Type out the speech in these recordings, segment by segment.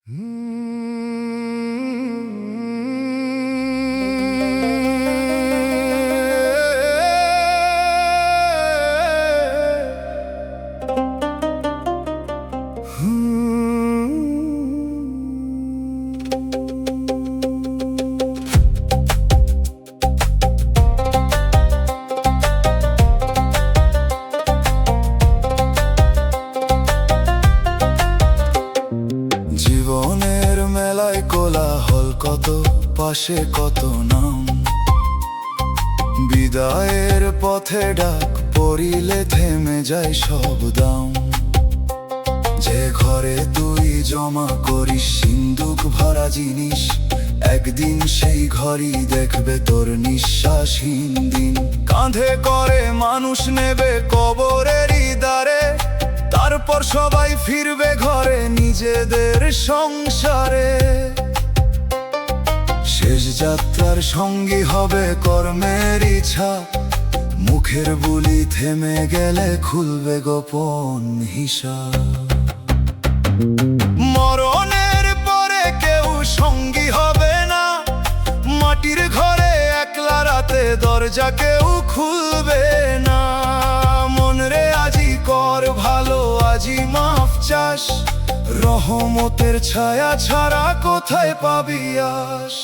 জীবনের মেলায় কোলাহল কত, পাশে কত নাম। বিদায়ের পথে ডাক পড়িলে থেমে যায় সব দাম। যে ঘরে তুই জমা করিস সিন্দুক ভরা জিনিস, একদিন সেই ঘরই দেখবে তোর নিঃশ্বাসহীন দিন। কাঁধে করে মানুষ নেবে কবরেরই দ্বারে, তারপর সবাই ফিরবে ঘরে নিজেদের সংসারে। শেষ যাত্রার সঙ্গী হবে কর্মের ইচ্ছা, মুখের বুলি থেমে গেলে খুলবে গোপন হিসাব। মরণের পরে কেউ সঙ্গী হবে না, মাটির ঘরে একলা রাতে দরজা কেউ খুলবে না। মন রে আজি কর ভালো, আজি মাফ চাস, রহমতের ছায়া ছাড়া কোথায় পাবি আস।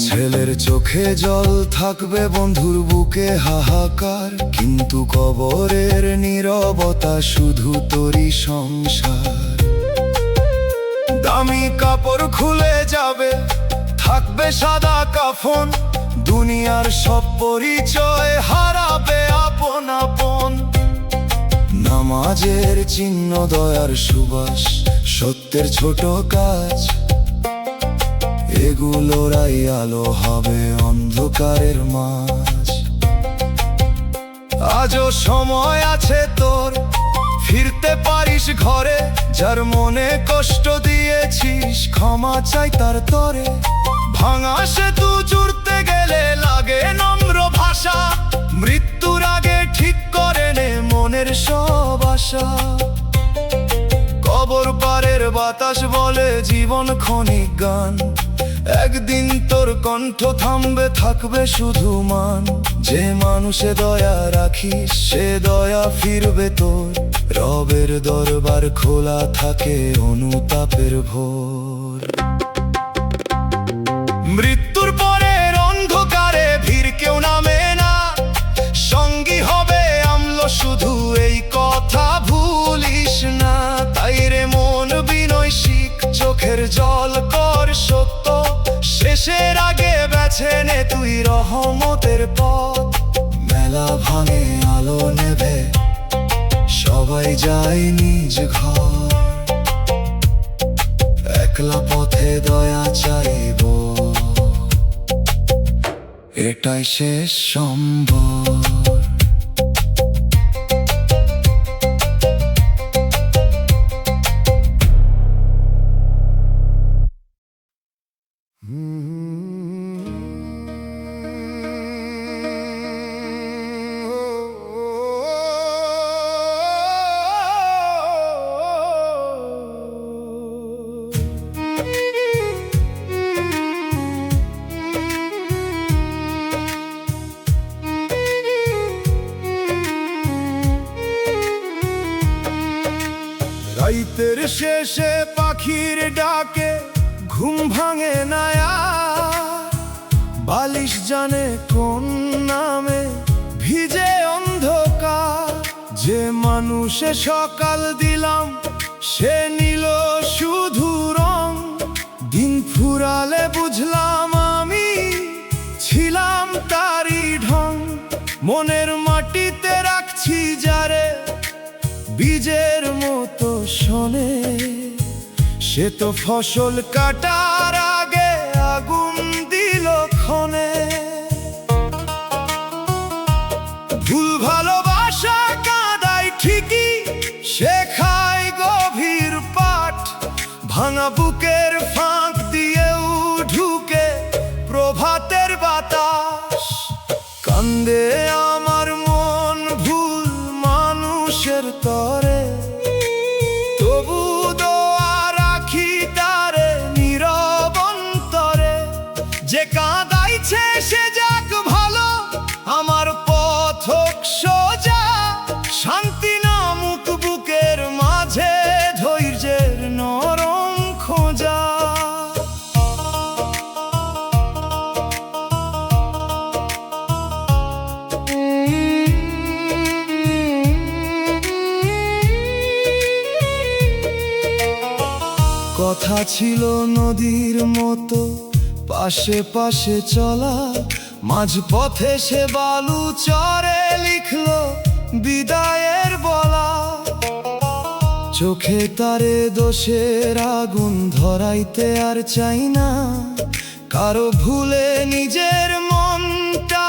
ছেলের চোখে জল থাকবে, বন্ধুর বুকে হাহাকার, কিন্তু কবরের নীরবতা শুধু তোরই সংসার। দামি কাপড় খুলে যাবে, থাকবে সাদা কাফন, দুনিয়ার সব পরিচয় হারাবে আপন আপন। নামাজের চিহ্ন, দয়ার সুবাস, সত্যের ছোট কাজ, এগুলোরাই আলো হবে অন্ধকারের মাঝ। আজও সময় আছে তোর, ফিরতে পারিস ঘরে, যার মনে কষ্ট দিয়েছিস ক্ষমা চাই তার তরে। ভাঙা সেতু জুড়তে গেলে লাগে নম্র ভাষা, মৃত্যুর আগে ঠিক করে নে মনের সব আশা। কবর পারের বাতাস বলে জীবন ক্ষণিক গান, একদিন তোর কণ্ঠ থামবে, থাকবে শুধু মান। যে মানুষে দয়া রাখিস সে দয়া ফিরবে তোর, রবের দরবার খোলা থাকে অনুতাপের ভোর। মৃত্যুর পরের অন্ধকারে ভিড় কেউ নামে না, সঙ্গী হবে আমল শুধু এই কথা ভুলিস না। তাই রে মন বিনয় শিখ, চোখের জল কর সত্য, শেষের আগে বেছে নে তুই রহমতের পথ। মেলা ভাঙে আলো নেবে, সবাই যায় নিজ ঘর, একলা পথে দয়া চাইব, এটাই শেষ সম্ভব। রাইতের শেষে পাখির ডাকে ঘুম ভাঙে না আর, বালিশ জানে কোন নামে ভিজে অন্ধকার। যে মানুষে সকাল দিলাম সে নিল শুধু রং, দিন ফুরালে বুঝলাম আমি ছিলাম তারই ঢং। মনের মাটিতে রাখছি যারে বীজের মতো শোনে, সে তো ফসল কাটার আগে আগুন দিল ক্ষণে। ভুল ভালোবাসা কাঁদায় ঠিকই, শেখায় গভীর পাঠ। ভাঙা বুকের ফাঁক দিয়েও ঢুকে প্রভাতের বাতাস, কান্দে আমার কথা ছিল নদীর মতো পাশে পাশে চলা, মাঝপথে সে বালু চরে লিখলো বিদায়ের বলা। চোখে তারে দোষের আগুন ধরাইতে আর চাই না, কারো ভুলে নিজের মনটা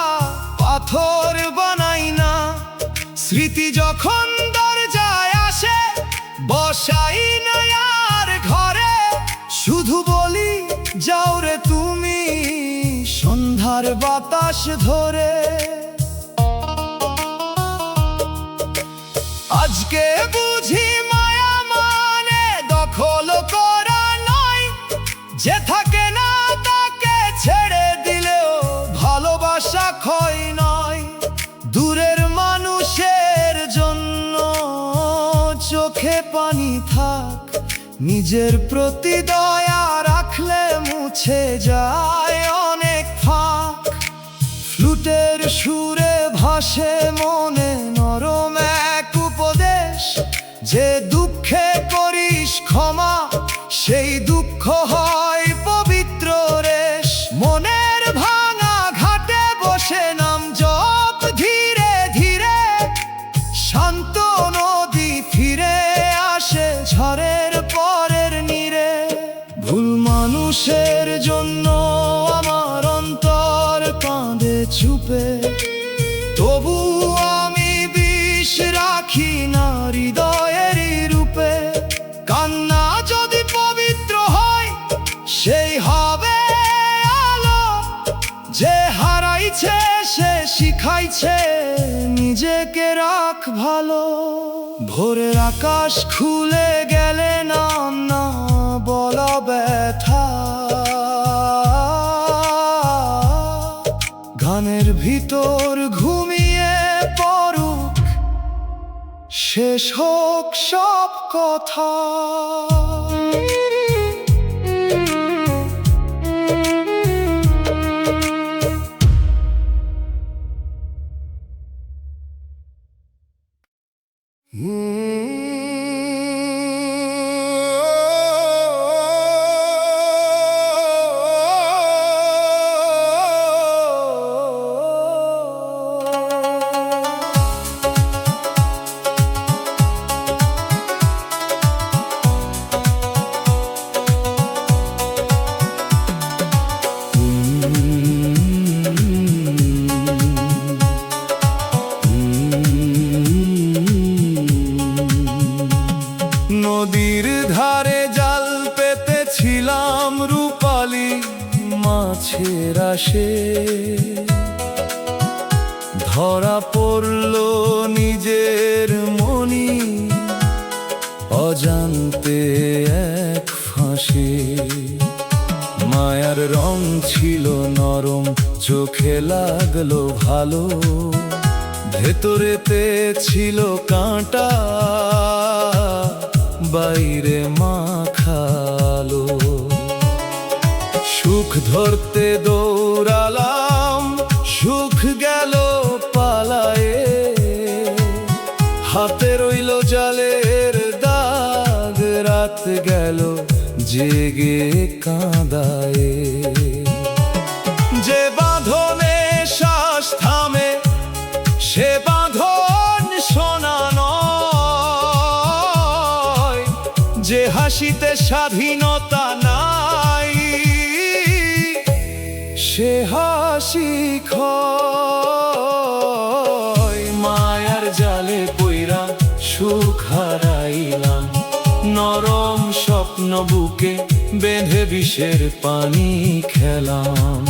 পাথর বানাই না। স্মৃতি যখন দরজায় আসে বসাই না আর ঘরে, শুধু বলি যাও রে তুমি সন্ধ্যার বাতাস ধরে। আজকে বুঝি মায়া মানে দখল করা নয়, যে থাকে না তাকে ছেড়ে দিলেও ভালোবাসা ক্ষয় নয়। দূরের মানুষের জন্য চোখে পানি থাক, নিজের প্রতি দয়া রাখলে মুছে যায় অনেক ফাঁক। ফ্লুটের সুরে ভাসে মনে নরম এক উপদেশ, যে দুঃখে করিস ক্ষমা সেই দুঃখ হয় পবিত্র রেশ। মনের ভাঙা ঘাটে বসে নাম জপ ধীরে ধীরে, শান্ত নদী ফিরে আসে ঝড়ের পরের নীরে। ভুল মানুষের জন্য আমার অন্তর কাঁদে চুপে, তবু আমি বিষ রাখি না হৃদয়েরই রূপে। কান্না যদি পবিত্র হয় সেই হবে আলো, যে হারাইছে সে শিখাইছে নিজেকে রাখ ভালো। ভোরের আকাশ খুলে গেলে নাম না বলা ব্যথা, গানের ভিতর ঘুমিয়ে পড়ুক শেষ হোক সব কথা। নদীর ধারে জাল পেতেছিলাম রূপালি মাছের আসে, ধরা পড়ল নিজের মনি অজান্তে এক ফাঁসে। মায়ার রং ছিল নরম, চোখে লাগলো ভালো, ভেতরেতে ছিল কাঁটা বাইরে মাখালো। সুখ ধরতে দৌড়ালাম, সুখ গেল পালায়ে, হাতে রইল জালের দাগ, রাত গেল জেগে কাঁদায়ে। যে বাঁধনে শ্বাস থামে সে বাঁধন সোনা নয়, যে হাসিতে স্বাধীনতা নাই সে হাসি ক্ষয়। মায়ার জালে পইরা সুখ হারাইলাম, নরম স্বপ্ন বুকে বেঁধে বিষের পানি খেলাম।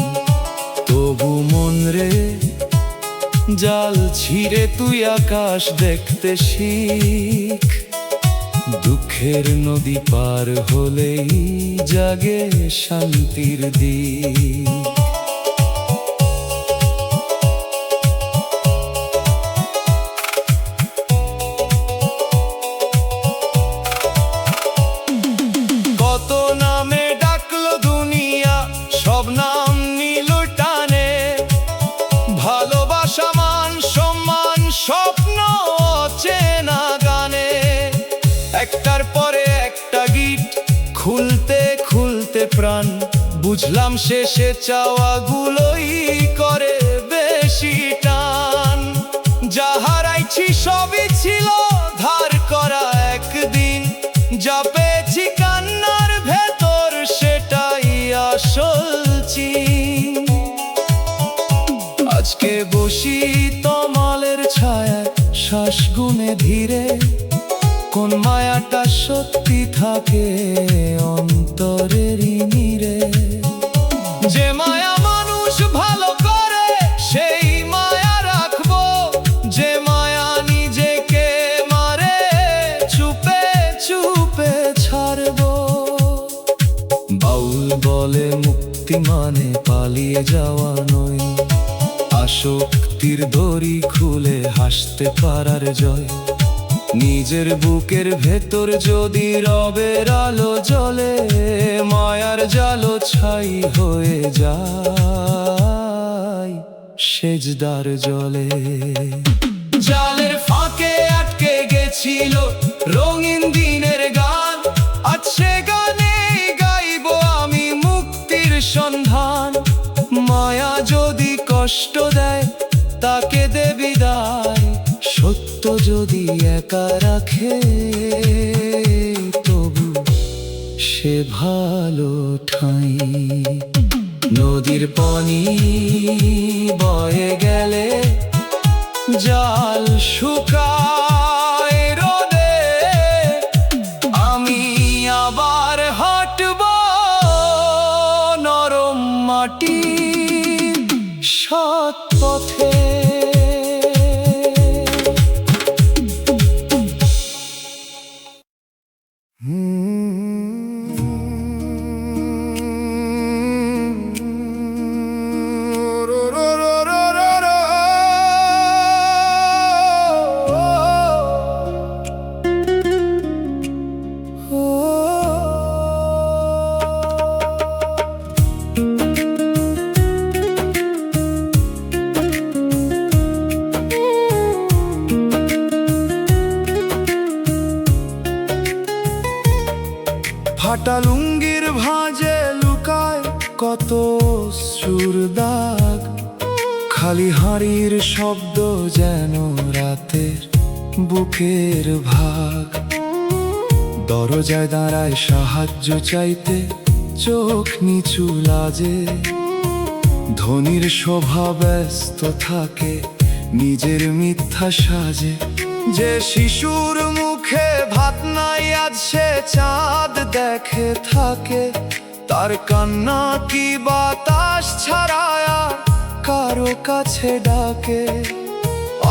তবু মন রে জাল ছিঁড়ে তুই আকাশ দেখতে শিখ, দুঃখের নদী পার হলেই জাগে শান্তির দিক। কত নামে ডাকলো দুনিয়া, সব নাম নিল টানে, ভালোবাসা মান সম্মান স্বপ্ন চেনা গানে। একটার পরে একটা গিট খুলতে বুঝলাম শেষে চাওয়াগুলোই করে বেশি টান। যা হারাইছি সবই ছিল ধার করা একদিন, যা পেয়েছি কান্নার ভেতর সেটাই আসল চিন। আজকে বসি তমালের ছায়ায় শ্বাস গুনে ধীরে, কোন মায়াটা সত্যি থাকে অন্তরেরই নীড়ে। যে মায়া মানুষ ভালো করে সেই মায়া রাখবো, যে মায়া নিজেকে মারে চুপে চুপে ছাড়বো। বাউল বলে মুক্তি মানে পালিয়ে যাওয়া নয়, আসক্তির দড়ি খুলে হাসতে পারার জয়। নিজের বুকের ভেতর যদি রবের আলো জ্বলে, মায়ার জালো ছাই হয়ে যায় সেজদার জলে। জালের ফাঁকে আটকে গেছিল রঙিন দিনের গান, আজ সে গানেই গাইবো আমি মুক্তির সন্ধান। মায়া যদি কষ্ট দেয় তাকে দে বিদায়, সত্য যদি একা রাখে তবু সে ভালো ঠাঁই। নদীর পানি বয়ে গেলে জাল শুকায় রোদে, আমি আবার হাঁটব নরম মাটি সৎ পথে। ফাটা লুঙ্গির ভাঁজে লুকায় কত সুর দাগ, খালি হাঁড়ির শব্দ যেন রাতের বুকের ভাগ। দরজায় দাঁড়ায় সাহায্য চাইতে চোখ নিচু লাজে, ধনীর শোভা ব্যস্ত থাকে নিজের মিথ্যা সাজে। যে শিশুর মুখে ভাত নাই আজ সে চাঁদ দেখে থাকে, তার কান্না কি বাতাস ছাড়ায় কারো কাছে ডাকে।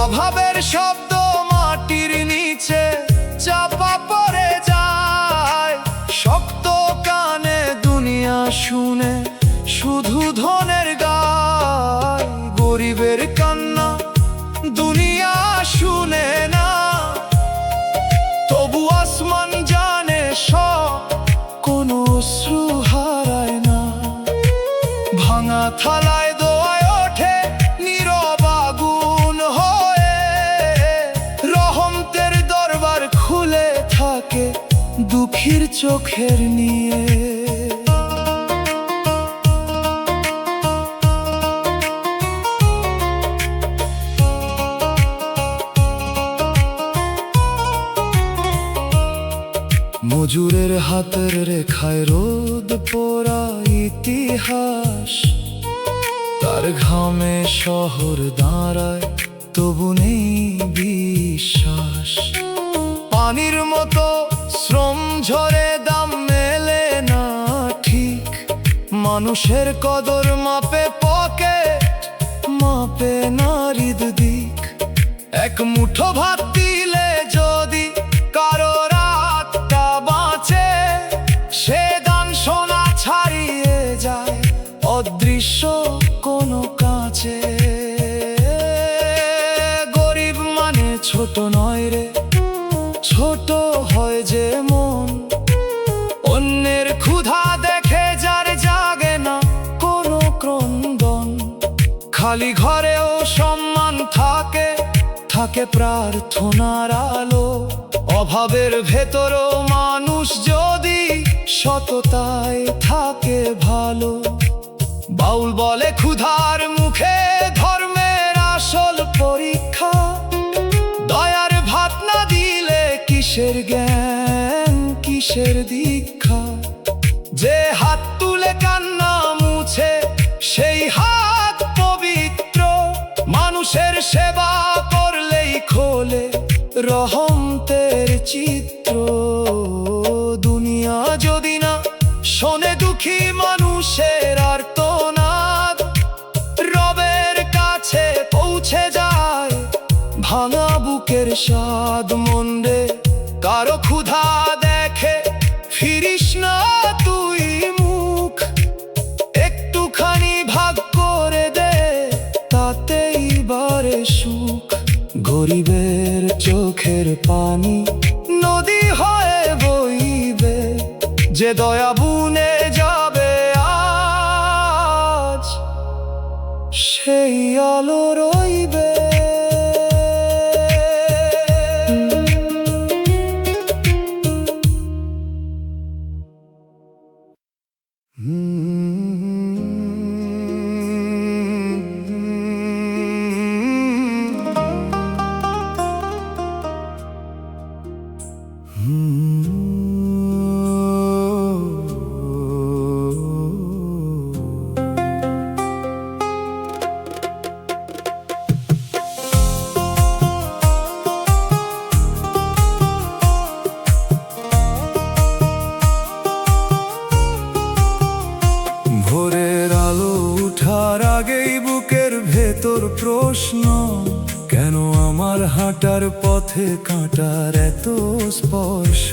অভাবের শব্দ মাটির নিচে চাপা পড়ে যায়, শক্ত কানে দুনিয়া শুনে শুধু ধনের গায়। গরিবের কান্না দুনিয়া শুনে না, তবু আসমান জানে সব কোনো অশ্রু হারায় না। ভাঙা থালায় দোয়ায় ওঠে নীরব আগুন হয়ে, রহমতের দরবার খুলে থাকে দুঃখীর চোখের নিয়ে। মজুরের হাতের রেখায় রোদ পোড়া ইতিহাস, তার ঘামে শহর দাঁড়ায় তবু নেই বিশ্বাস। পানির মতো শ্রম ঝরে দাম মেলে না ঠিক, মানুষের কদর মাপে পকেট মাপে না হৃদিক। এক মুঠো ভাত দিলে যদি কারো রাতটা বাঁচে, সে দান সোনা ছাড়িয়ে যায় অদৃশ্য কোনো কাঁচে। গরিব মানে ছোট নয় রে, ছোট হয় যে মন, অন্যের ক্ষুধা দেখে যার জাগে না কোনো ক্রন্দন। খালি ঘরেও সম্মান থাকে, থাকে প্রার্থনার আলো। অভাবের ভেতরও মানুষ যদি সততায় থাকে ভালো। বাউল বলে ক্ষুধার মুখে ধর্মের আসল পরীক্ষা, দয়ার ভাত না দিলে কিসের জ্ঞান কিসের দীক্ষা। যে হাত তুলে কান্না মুছে সেই হাত পবিত্র, মানুষের সেবা করলেই খোলে রহমতের চিত্র। দুনিয়া যদি না শোনে দুঃখী মানুষের আর্তনাদ, রবের কাছে পৌঁছে যায় ভাঙা বুকের স্বাদ। মন্দে কারো ক্ষুধা দেখে ফিরিস না তুই মুখ, একটুখানি ভাগ করে দে তাতেই বারে সুখ। গরিবের চোখের পানি নদী হয়ে বইবে, যে দয়া বুনে যাবে আজ সেই আলো রইবে। ভোরের আলো উঠার আগেই বুকের ভেতর প্রশ্ন, কেন আমার হাঁটার পথে কাঁটার এত স্পর্শ।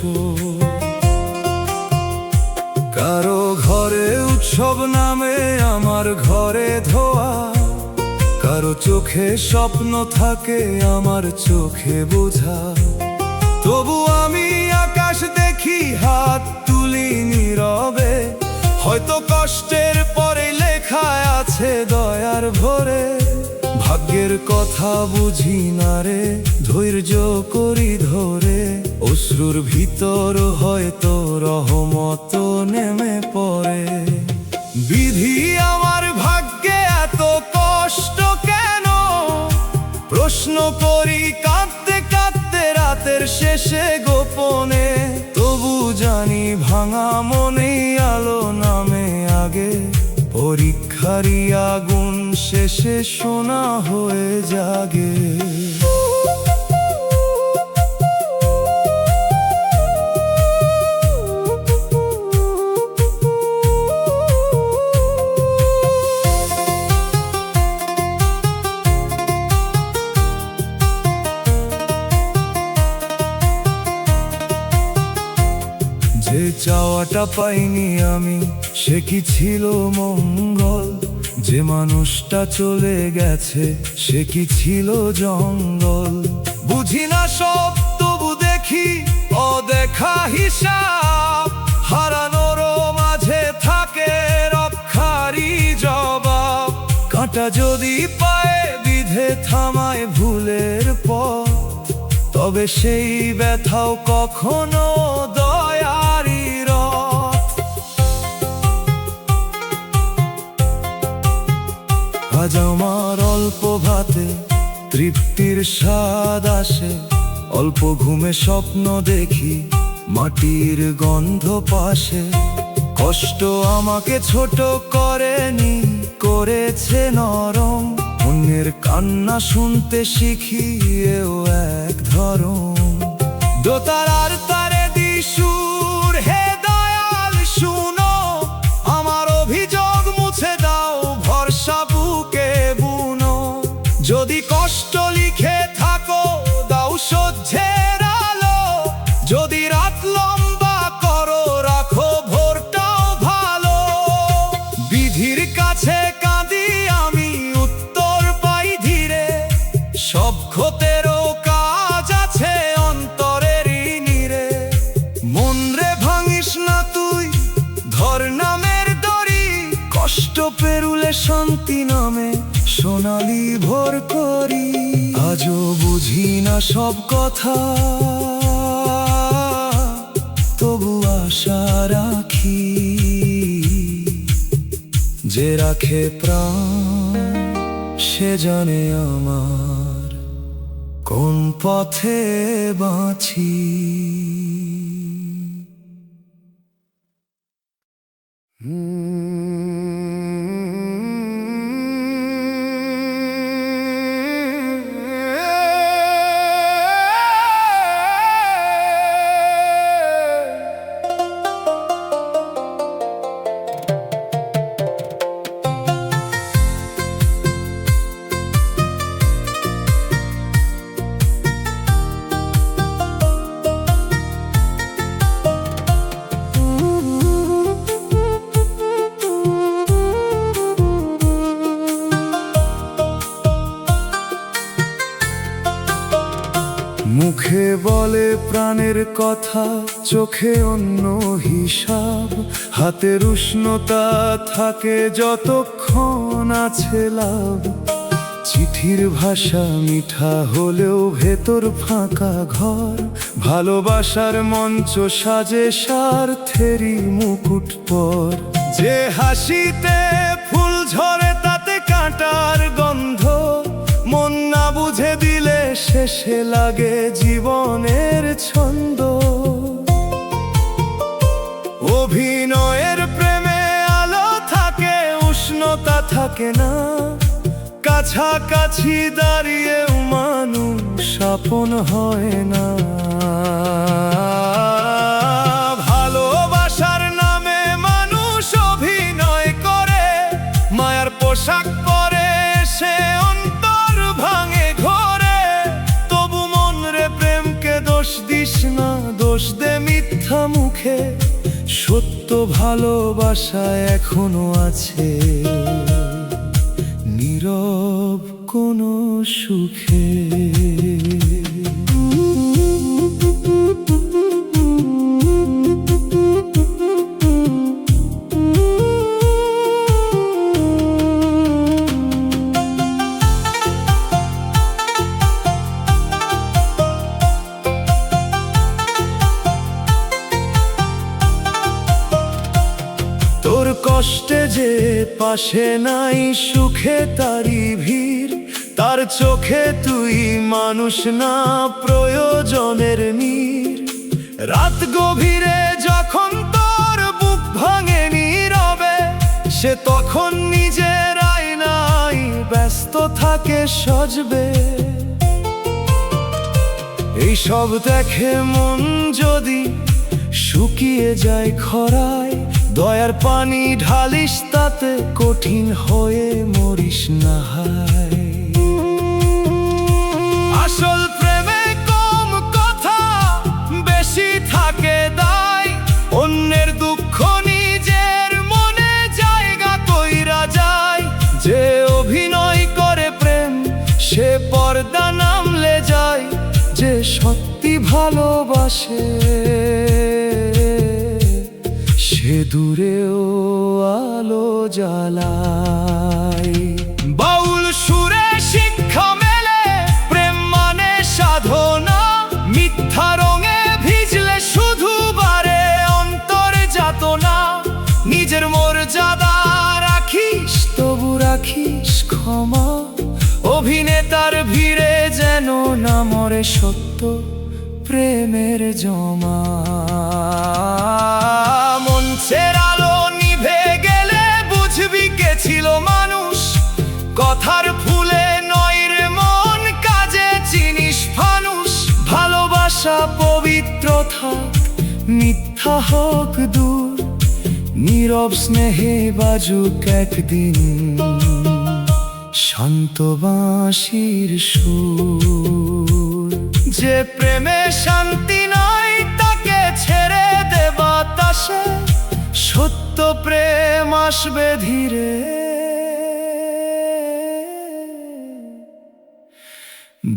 কারো ঘরে উৎসব নামে আমার ঘরে ধোয়া, কারো চোখে স্বপ্ন থাকে আমার চোখে বোঝা। তবু আমি আকাশ দেখি হাত তুলি নীরবে, হয়তো কষ্টের পরে লেখা আছে দয়ার ভরে। ভাগ্যের কথা বুঝি না রে, ধৈর্য করি ধরে, অশ্রুর ভিতর হয়তো রহমত নেমে পড়ে। বিধি আমার ভাগ্যে এত কষ্ট কেন, প্রশ্ন করি কাঁদতে কাঁদতে রাতের শেষে গোপনে। তবু জানি ভাঙা মনে আলো নামে আগে, পরীক্ষারই আগুন শেষে সোনা হয়ে জাগে। যে চাওয়াটা পাইনি আমি সে কি ছিল মঙ্গল, যে মানুষটা চলে গেছে সে কি ছিল জঙ্গল। বুঝি না সব তবু দেখি অদেখা হিসাব, হারানোর মাঝে থাকে রক্ষারি জবাব। কাঁটা যদি পায়ে বিধে থামায় ভুলের পথ, তবে সেই ব্যথাও কখনো দয়ারি রথ। আজ আমার অল্প ভাতে তৃপ্তির স্বাদ আসে, অল্প ঘুমে স্বপ্ন দেখি মাটির গন্ধ পাশে। কষ্ট আমাকে ছোট করেনি, করেছে নরম, অন্যের কান্না শুনতে শিখি এও এক ধরন। দোতারার তারে দি সুর, হে দয়াল শুনো, আমার অভিযোগ মুছে দাও ভরসা বুকে বুনো। যদি কষ্ট লিখে থাকো দাও সহ্যের আলো, যদি রাত লম্বা করো রাখো ভোরটাও ভালো। বিধির কাছে কাঁদি আমি উত্তর পাই ধীরে, সব ক্ষতেরও কাজ আছে অন্তরেরই নীরে। মন রে ভাঙিস না তুই, ধর নামের দড়ি, কষ্ট পেরুলে শান্তি নামে সোনালি ভোর করি। আজও বুঝি না সব কথা, রাখে প্রাণ, সে জানে আমার কোন পথে বাঁচি। মুখে বলে প্রাণের কথা, চোখে অন্য হিসাব, হাতের উষ্ণতা থাকে যতক্ষণ আছে লাভ। চিঠির ভাষা মিঠা হলেও ভেতর ফাঁকা ঘর, ভালোবাসার মঞ্চ সাজে স্বার্থেরই মুকুট পর। যে হাসিতে ফুল ঝরে তাতে কাঁটার গন্ধ, মন না বুঝে দিলে শেষে লাগে জীবনের ছন্দ। অভিনয়ের প্রেমে আলো থাকে, উষ্ণতা থাকে না, কাছাকাছি দাঁড়িয়েও মানুষ আপন হয় না। ভালোবাসার নামে মানুষ অভিনয় করে, মায়ার পোশাক পরে সে অন্তর ভাঙে ঘরে। তবু মন রে প্রেমকে দোষ দিস না, দোষ দে মিথ্যা মুখে, সত্য ভালোবাসা এখনো আছে নীরব কোনো সুখে। তোর কষ্টে যে পাশে নাই, সুখে তারি ভিড়, তার চোখে তুই মানুষ না, প্রয়োজনের নীর। রাত গভীরে যখন তোর বুক ভাঙে নীরবে, সে তখন নিজের আয়নায় ব্যস্ত থাকে সজবে। এইসব দেখে মন যদি শুকিয়ে যায় খরায়, দয়ার পানি ঢালিস তাতে কঠিন হয়ে মরিস না হায়। আসল প্রেমে কম কথা, বেশি থাকে দায়, অন্যের দুঃখ নিজের মনে জায়গা কইরা যায়। যে অভিনয় করে প্রেম সে পর্দা নামলে যায়, যে সত্যি ভালোবাসে সে দূরেও আলো জ্বালায়। বাউল সুরে শিক্ষা মেলে, প্রেম মানে সাধনা, মিথ্যা রঙে ভিজলে শুধু বারে অন্তরে যাতনা। নিজের মর্যাদা রাখিস তবু রাখিস ক্ষমা, অভিনেতার ভিড়ে যেন না মরে সত্য প্রেমের জমা। মঞ্চের আলো নিভে গেলে বুঝবি কে ছিল মানুষ, কথার ফুলে নয় রে মন, কাজে চিনিস ফানুষ। ভালোবাসা পবিত্র থাক, মিথ্যা হোক দূর, নীরব স্নেহে বাজুক একদিন শান্ত বাঁশির সুর। যে প্রেমে শান্তি নাই তাকে ছেড়ে দে বাতাসে, সত্য প্রেম আসবে ধীরে,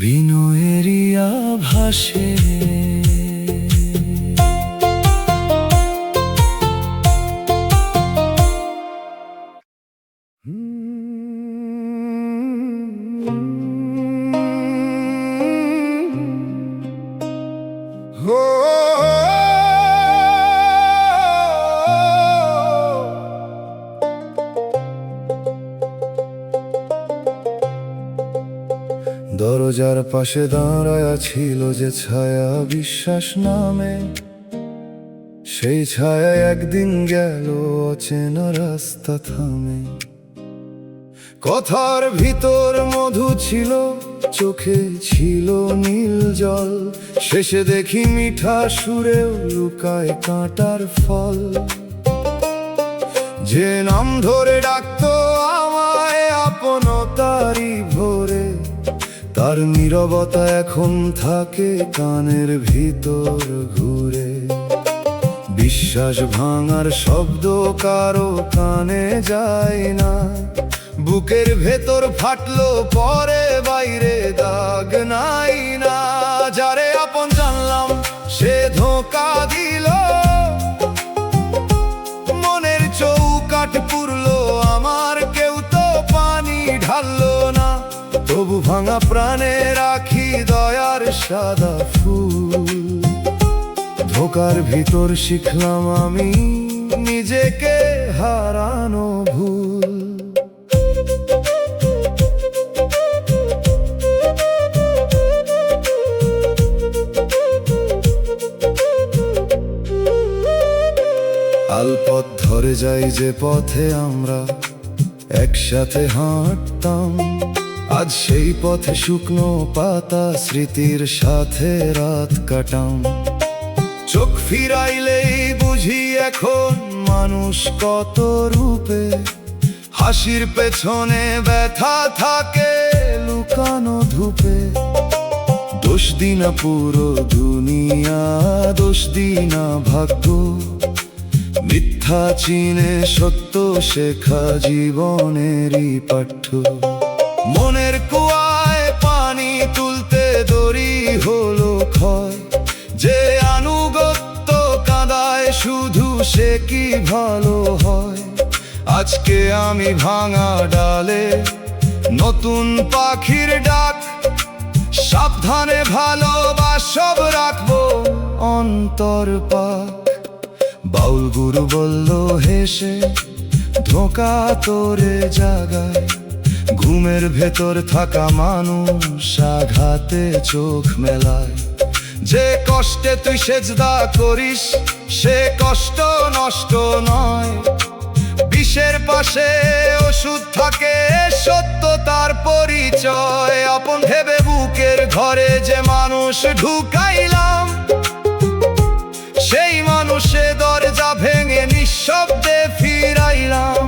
বিনয়েরই আভাসে। রাস্তার পাশে দাঁড়ায়া ছিল যে ছায়া বিশ্বাস নামে, সেই ছায়া একদিন গেল অচেনা রাস্তা থামে। কথার ভিতর মধু ছিল, চোখে ছিল নীল জল, শেষে দেখি মিঠা সুরেও লুকায় কাঁটার ফল। যে নাম ধরে ডাকতো আমায় আপনতারি ভরে, তার নীরবতা এখন থাকে কানের ভিতর ঘুরে। বিশ্বাস ভাঙার শব্দ কারো কানে যায় না, বুকের ভেতর ফাটলো পরে বাইরে দাগ নাই না। যারে আপন জানলাম সে ধোঁকা দিল, মনের চৌকাঠ পুরলো আমার, কেউ তো পানি ঢাললো না। তবু ভাঙা প্রাণে রাখি দয়ার সাদা ফুল। ধোকার ভিতর শিখলাম আমি নিজেকে হারানো ভুল। আলপথ ধরে যাই যে পথে আমরা একসাথে হাঁটতাম, আজ সেই পথে শুকনো পাতা স্মৃতির সাথে রাত কাটাম। চোখ ফিরাইলেই বুঝি এখন মানুষ কত রূপে, হাসির পেছনে ব্যথা থাকে লুকানো ধূপে। দোষ দিনা পুরো দুনিয়া, দোষ দিনা ভাগ্য, মিথ্যা চিনে সত্য শেখা জীবনেরই পাঠ্য। মনের কুয়ায় পানি তুলতে দড়ি হলো ক্ষয়, যে আনুগত্য কাঁদায় শুধু সে কি ভালো হয়। আজকে আমি ভাঙা ডালে নতুন পাখির ডাক, সাবধানে ভালোবাসব রাখবো অন্তর পাক। বাউল গুরু বলল হেসে, ধোঁকা তোরে জাগায়, ঘুমের ভেতর থাকা মানুষ আঘাতে চোখ মেলায়। যে কষ্টে তুই সেজদা করিস সে কষ্ট নষ্ট নয়, বিষের পাশে ওষুধ থাকে সত্য তার পরিচয়। আপন ভেবে বুকের ঘরে যে মানুষ ঢুকাইলাম, সেই মানুষে দরজা ভেঙে নিঃশব্দে ফিরাইলাম।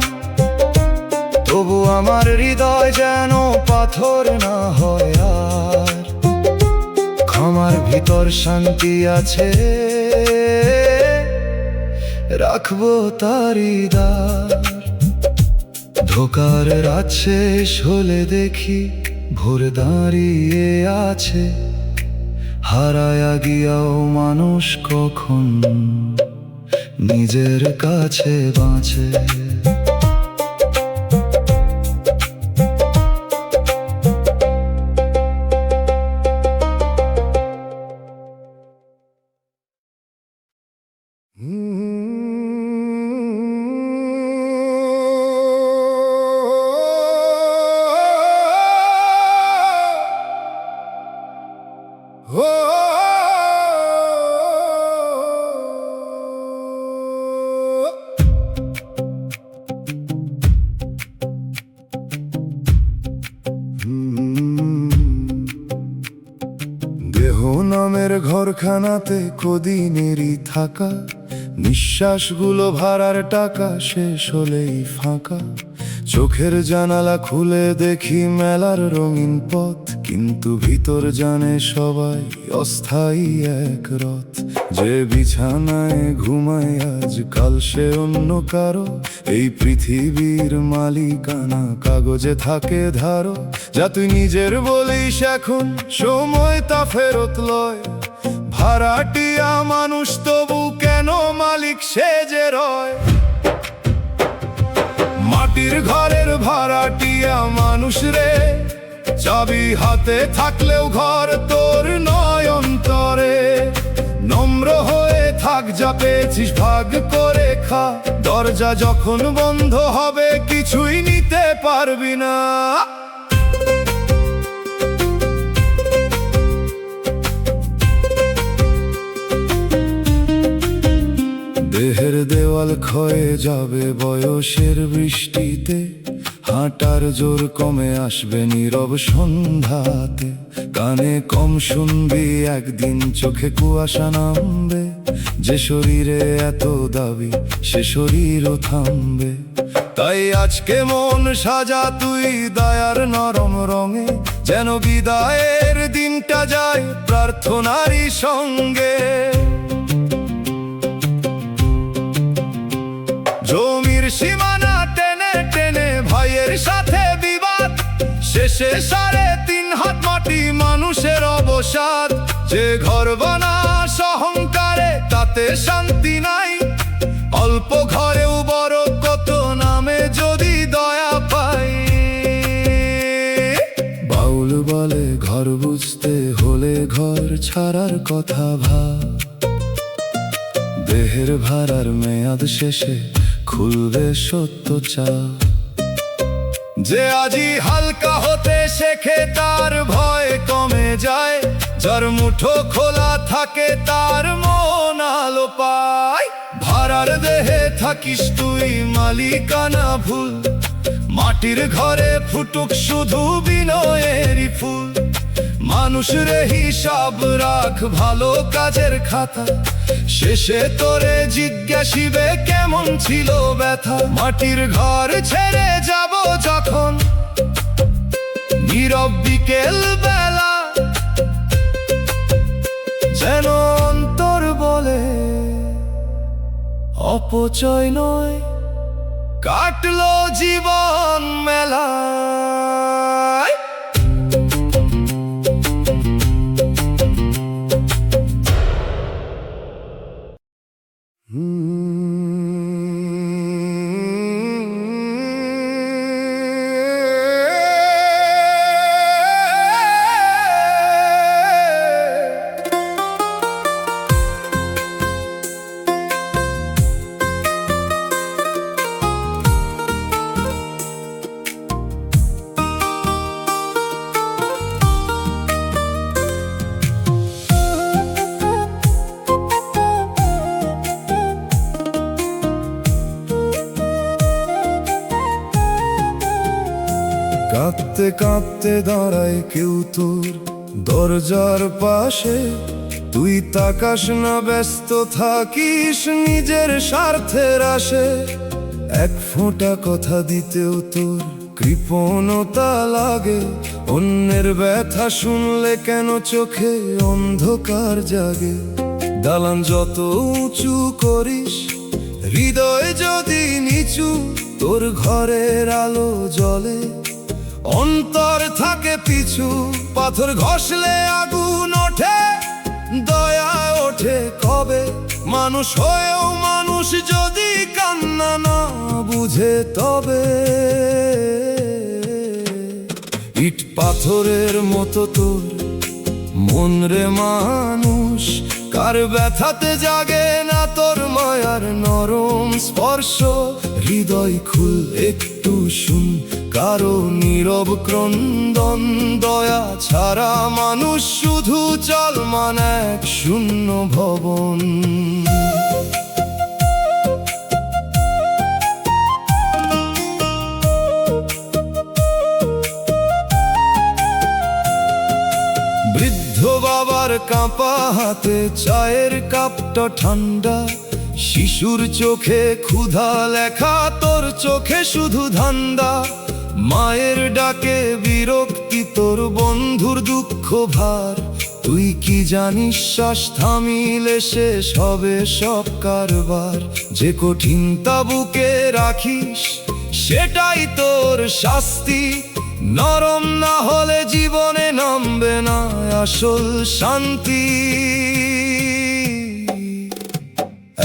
তবু আমার হৃদয় যেন পাথর না হয় আর, ক্ষমার ভিতর শান্তি আছে, রাখবো তারি দ্বার। ধোকার রাত শেষ হলে দেখি ভোর দাঁড়িয়ে আছে, হারায়া গিয়াও মানুষ কখন নিজের কাছে বাঁচে। দেহ নামের ঘরখানাতে কদিনেরই থাকা, নিঃশ্বাসগুলো ভাড়ার টাকা শেষ হলেই ফাঁকা। চোখের জানালা খুলে দেখি মেলার রঙিন পথ, কিন্তু ভিতর জানে সবাই অস্থায়ী এক রথ। যে বিছানায় ঘুমায় আজ কাল সে অন্য কারো, এই পৃথিবীর মালিকানা কাগজে থাকে ধারো। যা তুই নিজের বলিস এখন সময় তা ফেরত লয়, ভাড়াটিয়া মানুষ তবু কেন মালিক সেজে রয়। মাটির ঘরের ভাড়াটিয়া মানুষ রে, চাবি হাতে থাকলেও ঘর তোর নয় অন্তরে। নম্র হয়ে থাক, যা পেয়েছিস ভাগ করে খা, দরজা যখন বন্ধ হবে কিছুই নিতে পারবি না। যাবে বয়সের বৃষ্টিতে, হাঁটার জোর কমে আসবে নীরব সন্ধ্যাতে। কানে কম শুনবি একদিন, চোখে কুয়াশা নামবে। যে শরীরে এত দাবি সে শরীরও থামবে। তাই আজকে মন সাজা তুই দয়ার নরম রঙে, যেন বিদায়ের দিনটা যায় প্রার্থনারই সঙ্গে। জমির সীমানা টেনে টেনে ভাইয়ের সাথে বিবাদ, শেষে 3.5 হাত মাটি মানুষের অবসাদ। যে ঘর বানাস অহংকারে তাতে শান্তি নাই, অল্প ঘরেও বড় কত নামে যদি দয়া পাই। বাউল বলে ঘর বুঝতে হলে ঘর ছাড়ার কথা ভাব, দেহের ভাড়ার মেয়াদ শেষে খুলবে সত্য চা। যে আজি হালকা হতে শেখে তার ভয় কমে যায়, যার মুঠো খোলা থাকে তার মন আলো পায়। ভাড়ার দেহে থাকিস তুই মালিকানা ভুল, মাটির ঘরে ফুটুক শুধু বিনয়েরই ফুল। মানুষ রে হিসাব রাখ ভালো কাজের খাতা, শেষে তোরে জিজ্ঞাসিবে কেমন ছিল ব্যথা। মাটির ঘর ছেড়ে যাব যখন নীরব বিকেল বেলা, যেন অন্তর বলে অপচয় নয়, কাটলো জীবন মেলায়। কাঁদতে কাঁদতে দাঁড়ায় কেউ তোর দরজার পাশে, তুই তাকাস না ব্যস্ত থাকিস নিজের স্বার্থের আশে। এক ফোঁটা কথা দিতেও তোর কৃপণতা লাগে, অন্যের ব্যথা শুনলে কেন চোখে অন্ধকার জাগে। দালান যত উঁচু করিস হৃদয় যদি নিচু, তোর ঘরের আলো জ্বলে অন্তর থাকে পিছু। পাথর ঘষলে আগুন ওঠে, দয়া ওঠে কবে? মানুষ হয়েও মানুষ যদি কান্না না বুঝে তবে। ইট পাথরের মতো তোর মন রে মানুষ, কার ব্যথাতে জাগে না তোর মায়ার নরম স্পর্শ। হৃদয় খুল একটু শুন কারো নীরব ক্রন্দন, দয়া ছাড়া মানুষ শুধু চলমান এক শূন্য ভবন। বৃদ্ধ বাবার কাঁপা হাতে চায়ের কাপটা ঠান্ডা, শিশুর চোখে ক্ষুধা লেখা তোর চোখে শুধু ধান্দা। মায়ের ডাকে বিরক্তি তোর বন্ধুর দুঃখ ভার, তুই কি জানিস শ্বাস থামিলে শেষ হবে সব কারবার। যে কঠিন তাবুকে রাখিস সেটাই তোর শাস্তি, নরম না হলে জীবনে নামবে না আসল শান্তি।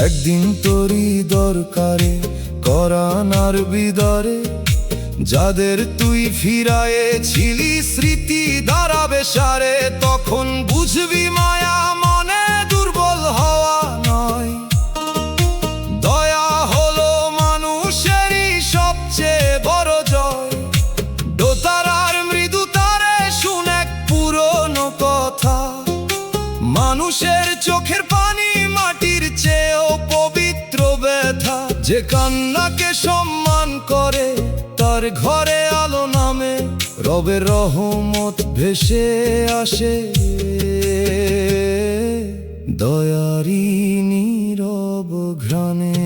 একদিন তোরই দরকারে করানার বিদরে, যাদের তুই ফিরায়েছিলি স্মৃতি দাঁড়াবে সারে। তখন বুঝবি মায়া মনে দুর্বল হওয়া নয়, দয়া হলো মানুষেরই সবচেয়ে বড় জয়। দোতারার মৃদুতারে শুন এক পুরনো কথা, মানুষের চোখের পানি মাটির চেয়েও পবিত্র ব্যথা। যে কান্নাকে সম্মান করে তার ঘরে আলো নামে, রবের রহমত ভেসে আসে, দয়ারি নীরব ঘ্রাণে।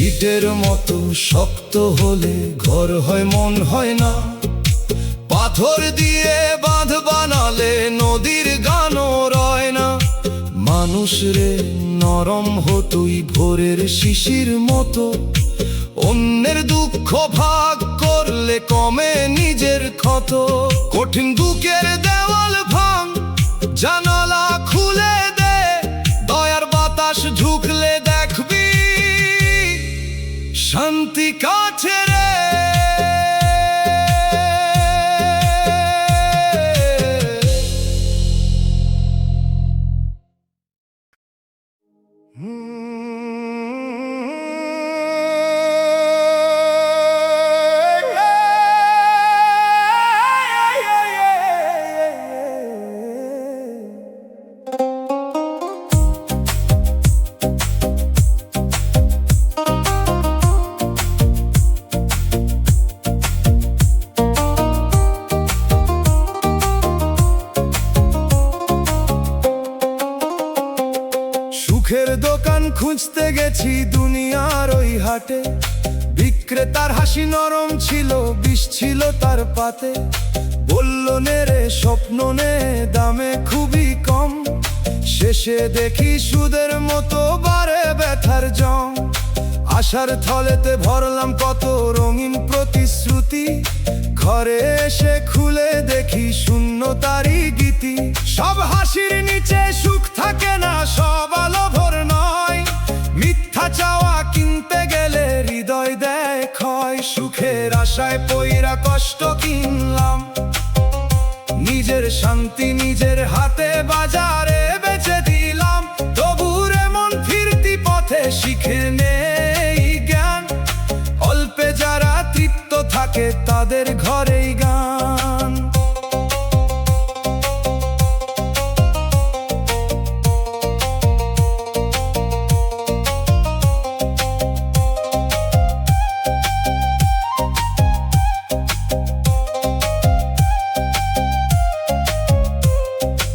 ইটের মতো শক্ত হলে ঘর হয় মন হয় না, পাথর দিয়ে বাঁধ বানালে নদীর গানও রয় না। মানুষ রে নরম হতুই ভোরের শিশির মতো, অন্যের দুঃখ ভাগ করলে কমে নিজের ক্ষত। কঠিন বুকের দেওয়াল ভাঙ, জানালা খুলে দে, দয়ার বাতাস ঢুকলে দেখবি শান্তি কাছে রে। সুখের দোকান খুঁজতে গেছি দুনিয়ার ওই হাটে, বিক্রেতার হাসি নরম ছিল, বিষ ছিল তার পাতে। বলল নে রে স্বপ্ন নে, দামে খুবই কম, শেষে দেখি সুদের মতো বাড়ে ব্যথার জং। আশার থলেতে ভরলাম কত রঙিন প্রতিশ্রুতি, ঘরে এসে খুলে দেখি শূন্যতারই গীতি। সব হাসির নিচে সুখ থাকে না, সব আলো ভোর নয়, মিথ্যা চাওয়া কিনতে গেলে হৃদয় দেয় ক্ষয়। সুখের আশায় পইরা কষ্ট কিনলাম, নিজের শান্তি নিজের হাতে বাজারে বেচে দিলাম। তবুরে মন ফিরতি পথে শিখে নেই জ্ঞান, অল্পে যারা তৃপ্ত থাকে তাদের ঘরেই গান।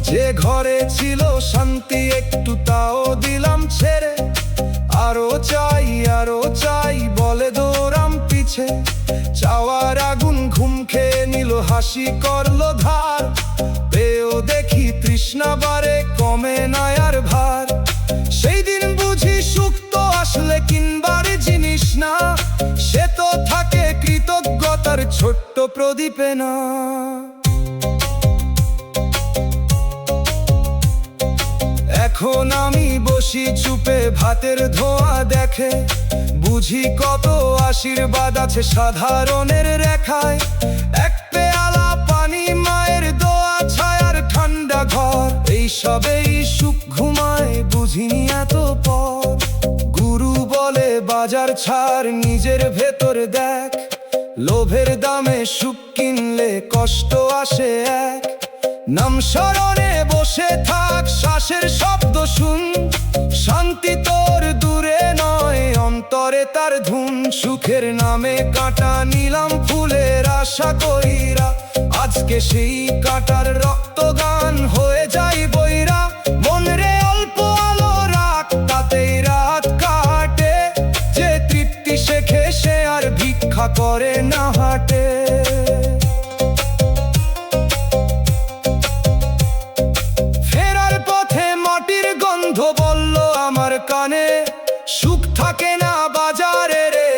যে ঘরে ছিল শান্তি একটু তাও দিলাম ছেড়ে, আরো চাই বলে দৌড়াম পিছে। চাওয়ার আগুন ঘুম খেয়ে নিল, হাসি করলো ধার, পেয়েও দেখি তৃষ্ণা বারে কমে না আর ভার। সেই দিন বুঝি সুখ তো আসলে কিনবার জিনিস না, সে তো থাকে কৃতজ্ঞতার ছোট্ট প্রদীপে না। এখন আমি বসি চুপে ভাতের ধোয়া দেখে, বুঝি কত আশীর্বাদ আছে সাধারণের রেখায়। এক পেয়ালা পানি, মায়ের দোয়া, ছায়ার ঠান্ডা ঘর, এই সবেই সুখ ঘুমায় বুঝিনি এত পর। গুরু বলে বাজার ছাড়, নিজের ভেতর দেখ, লোভের দামে সুখ কিনলে কষ্ট আসে এক। নাম স্মরণে বসে থাক, শ্বাসের শব্দ শুন, শান্তি তোর দূরে নয় অন্তরে তার ধুন। সুখের নামে কাঁটা নিলাম ফুলের আশা কইরা, আজকে সেই কাঁটার রক্ত গান হয়ে যায় বইরা। মনরে অল্প আলো রাখ, তাতেই রাত কাটে, যে তৃপ্তি শেখে সে আর ভিক্ষা করে না হাটে। বলল আমার কানে, সুখ থাকে না বাজারে রে,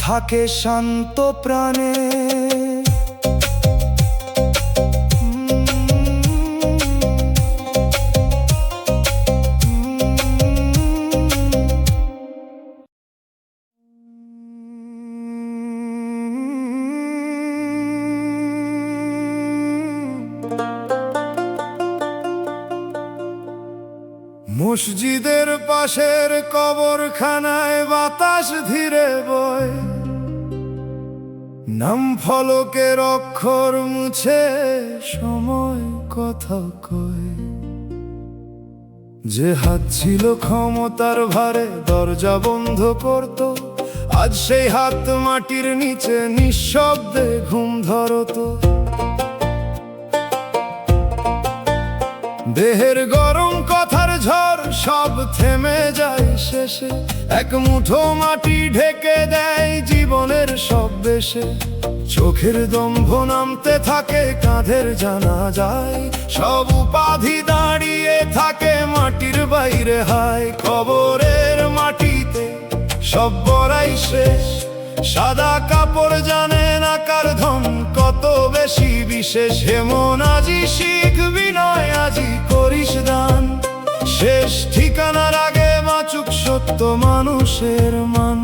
থাকে শান্ত প্রাণে। মসজিদের পাশের কবরখানায় বাতাস ধীরে বয়, নাম ফলকের অক্ষর মুছে সময় কথা কয়। যে হাত ছিল ক্ষমতার ভারে দরজা বন্ধ করত, আজ সেই হাত মাটির নিচে নিঃশব্দে ঘুম ধরত। দেহের গরম কথার ঝড় সব থেমে যায় শেষে, এক মুঠো মাটি ঢেকে দেয় জীবনের সব বেশে। চোখের দম্ভ নামতে থাকে, কাঁধের জানা যায়, সব উপাধি দাঁড়িয়ে থাকে মাটির বাইরে। হায় কবরের মাটিতে সব বড়াই শেষ, সাদা কাপড় জানে না কার ধন কত বেশি বিশেষ। হেমন আজি শিখ বিনয়, আজি করিস দান, শেষ ঠিকানার আগে বাঁচুক সত্য মানুষের মান।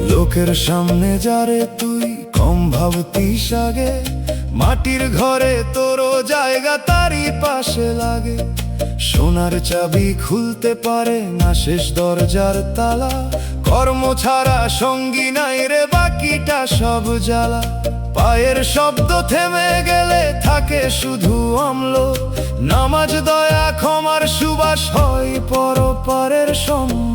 লোকের সামনে যারে তুই কম ভাবতিস আগে, মাটির ঘরে তোরও জায়গা তারই পাশে লাগে। সোনার চাবি খুলতে পারে না শেষ দরজার তালা, কর্ম ছাড়া সঙ্গী নাই রে বাকিটা সব জ্বালা। পায়ের শব্দ থেমে গেলে থাকে শুধু অম্ল, নামাজ দয়া ক্ষমার সুবাস হয় পরপারের সম্বল।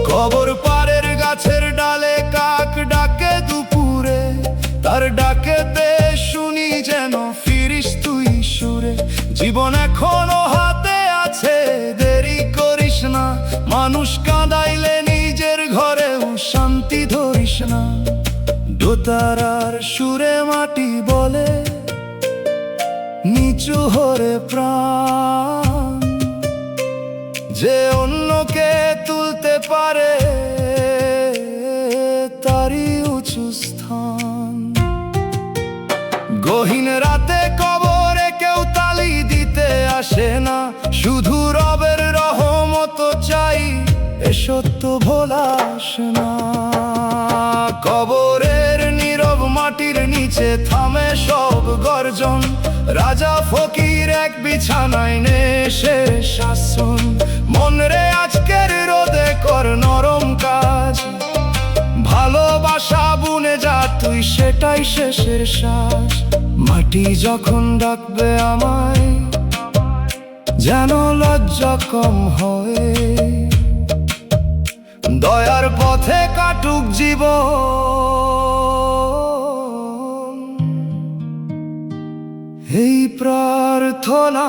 কবর পারের গাছের ডালে কাক ডাকে দুপুরে, তার ডাকেতে শুনি যেন ফিরিস তুই সুরে। জীবন এখনো হাতে আছে, দেরি করিস না, মানুষ কাঁদাইলে নিজের ঘরেও শান্তি ধরিস না। দোতারার সুরে মাটি বলে, নিচু হরে প্রাণ, যে অন্যকে তুলতে পারে তারই উঁচু স্থান। গহীন রাতে কবরে কেউ তালি দিতে আসে না, শুধু রবের রহমত চাই, এ সত্য ভোলাস না। কবরের নীরব মাটির নিচে থামে সব গর্জন, রাজা ফকির এক বিছানায় নে শেষ আসন। মন রে আজকের রোদে কর নরম কাজ, ভালোবাসা বুনে যা তুই সেটাই শেষের শ্বাস। মাটি যখন ডাকবে আমায় যেন লজ্জা কম হয়, দয়ার পথে কাটুক জীবন, এই প্রার্থনা।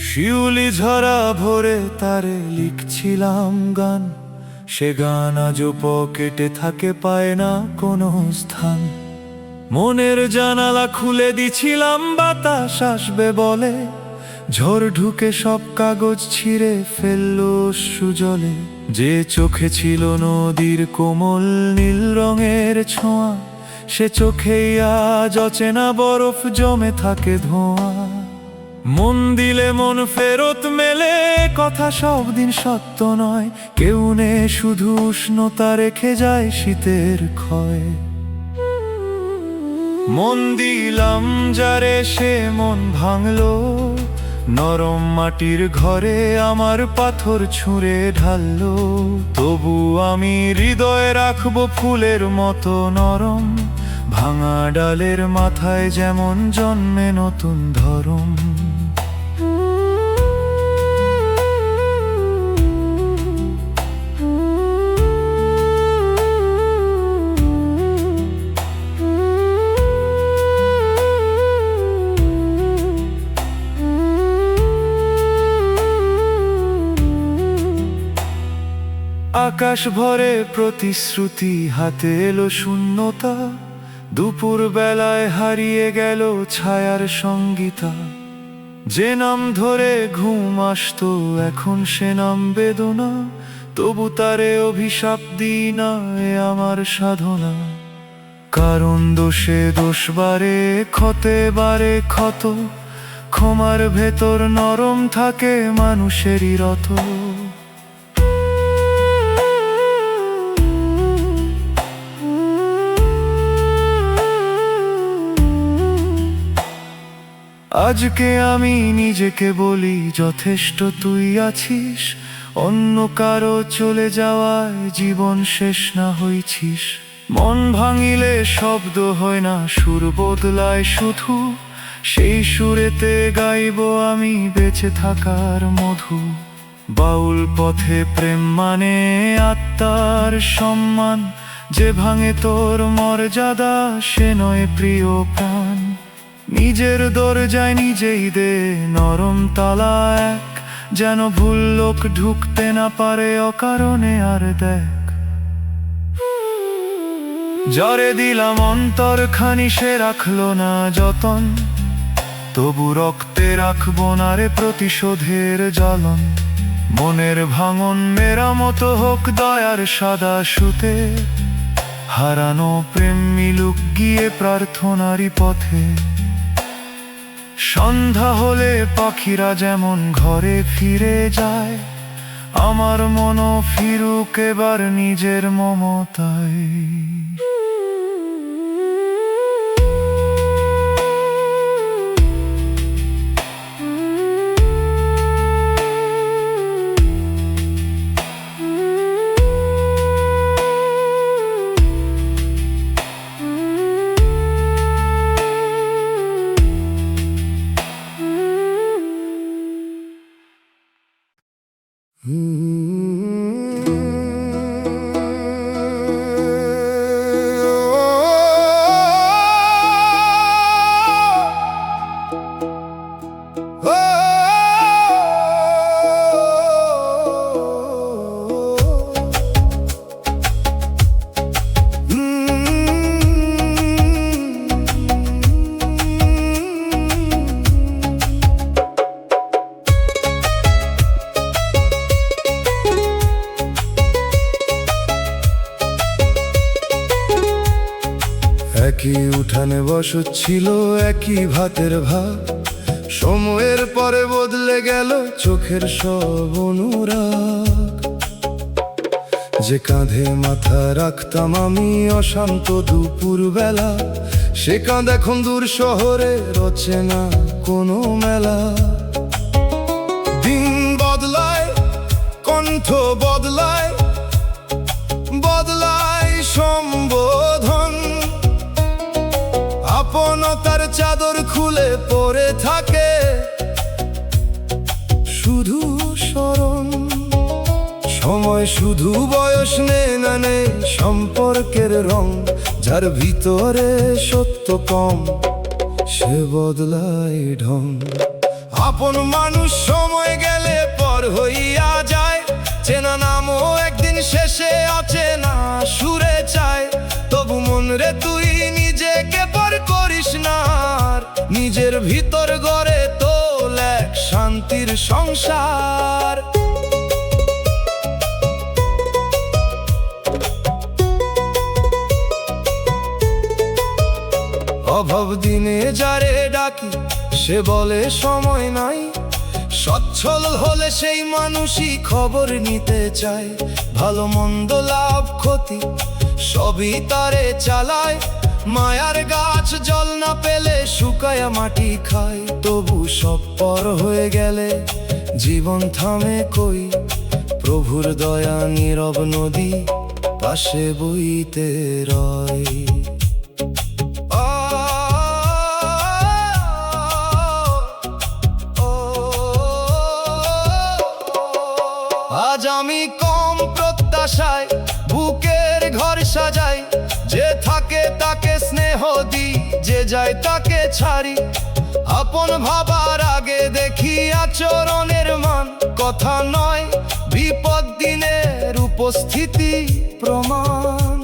শিউলি ঝরা ভোরে তারে লিখছিলাম গান, সে গান আজও পকেটে থাকে, পায় না কোনো স্থান। মনের জানালা খুলে দিছিলাম বাতাস আসবে বলে, ঝড় ঢুকে সব কাগজ ছিঁড়ে ফেললো সুজলে। যে চোখে ছিল নদীর কোমল নীল রঙের ছোঁয়া, সে চোখেই আজ অচেনা বরফ জমে থাকে ধোঁয়া। মন দিলে মন ফেরত মেলে, কথা সব দিন সত্য নয়, কেউ নে শুধু উষ্ণতা রেখে যায় শীতের ক্ষয়। মন দিলাম যারে সে মন ভাঙলো, নরম মাটির ঘরে আমার পাথর ছুঁড়ে ঢাললো। তবু আমি হৃদয়ে রাখবো ফুলের মতো নরম, ভাঙা ডালের মাথায় যেমন জন্মে নতুন ধরম। আকাশ ভরে প্রতিশ্রুতি, হাতে এলো শূন্যতা। দুপুর বেলায় হারিয়ে গেল ছায়ার সঙ্গীতা। যে নাম ধরে ঘুম আসতো এখন সে নাম বেদনা। তবু তারে অভিশাপ দিই না, এ আমার সাধনা। কারণ দোষে দোষ বাড়ে, ক্ষতে বাড়ে ক্ষত। ক্ষমার ভেতর নরম থাকে মানুষেরই রত। আজকে আমি নিজেকে বলি, যথেষ্ট তুই আছিস। অন্য কারো চলে যাওয়ায় জীবন শেষ না হইছিস। মন ভাঙিলে শব্দ হয় না, সুর বদলায় শুধু। সেই সুরেতে গাইব আমি বেঁচে থাকার মধু। বাউল পথে প্রেম মানে আত্মার সম্মান। যে ভাঙে তোর মর্যাদা সে নয় প্রিয় প্রাণ। নিজের দরজায় নিজেই দে নরম তালা এক, যেন ভুল লোক ঢুকতে না পারে অকারণে। আর দেখ, যারে দিলাম অন্তর খানি সে রাখলো না যতন। তবু রক্তে রাখবো না রে প্রতিশোধের জ্বালন। মনের ভাঙন মেরামত হোক দয়ার সাদা সুতে। হারানো প্রেম মিলুক গিয়ে প্রার্থনারই পথে। সন্ধ্যা হলে পাখিরা যেমন ঘরে ফিরে যায়, আমার মনও ফিরুক এবার নিজের মমতায়। একই উঠানে বসছিল, একই ভাতের ভাত। সময়ের পরে বদলে গেল চোখের সব অনুরাগ। যে কাঁধে মাথা রাখতাম আমি অশান্ত দুপুর বেলা, সে কাঁধ এখন দূর শহরে রচে না কোনো মেলা। দিন বদলায়, কণ্ঠ বদলায়, বদলায় সম্বোধন। আপনতার চাদর খুলে পড়ে থাকে শুধু স্মরণ। সময় শুধু বয়স নেই না নেই সম্পর্কের রং। যার ভিতরে সত্য কম সে বদলায় ঢং। আপন মানুষ সময় গেলে পর হইয়া যায়, চেনা নামও একদিন শেষে অচেনা সুরে চায়। তবু মন রে তুই নিজেকে পর করিস না, নিজের ভিতর গড়ে তোল এক শান্তির সংসার। অভাব দিনে যারে ডাকি সে বলে সময় নাই। সচ্ছল হলে সেই মানুষই খবর নিতে চায়। ভালো মন্দ লাভ ক্ষতি সবই তারে চালায়। মায়ার গাছ জল না পেলে শুকায়া মাটি খায়। তবু সব পর হয়ে গেলে জীবন থামে কই। প্রভুর দয়া নীরব নদী পাশে বইতে রয়। আজ আমি কম প্রত্যাশায় বুকের ঘর সাজাই। যে থাকে তাকে স্নেহ দিই, যে যায় তাকে ছাড়ি। আপন ভাবার আগে দেখি আচরণের মান। কথা নয় বিপদ দিনের উপস্থিতি প্রমাণ।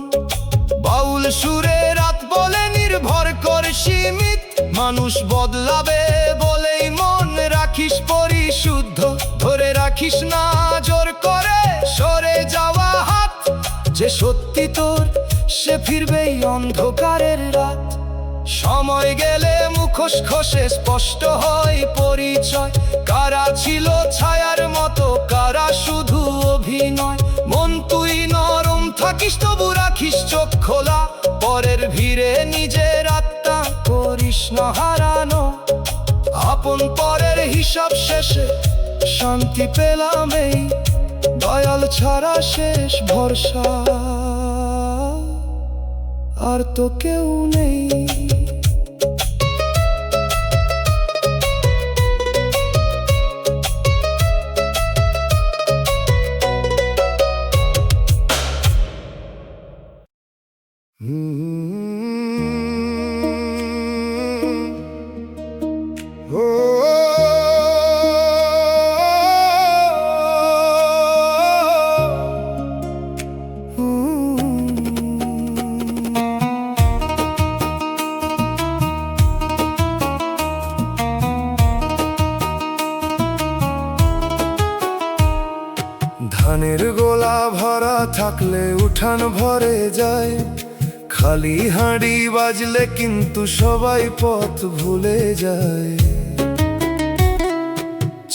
বাউল সুরে রাত বলে নির্ভর করে সীমিত, মানুষ বদলাবে বলেই মন রাখিস পরিশুদ্ধ, ধরে রাখিস না জোর করে সরে যাওয়া হাত। যে সত্যি তোর সে ফিরবেই অন্ধকারের রাত। সময় গেলে মুখোশ খসে স্পষ্ট হয় পরিচয়, কারা ছিল ছায়ার মতো কারা শুধু অভিনয়। মন তুই নরম থাকিস তবু রাখিস চোখ খোলা, পরের ভিড়ে নিজের আত্মা করিস না হারানো। আপন পরের হিসাব শেষে শান্তি পেলাম এই, দয়াল ছাড়া শেষ ভরসা আর তো কেউ নেই। ধানের গোলা ভরা থাকলে উঠান ভরে যায়, খালি হাঁড়ি বাজলে কিন্তু সবাই পথ ভুলে যায়।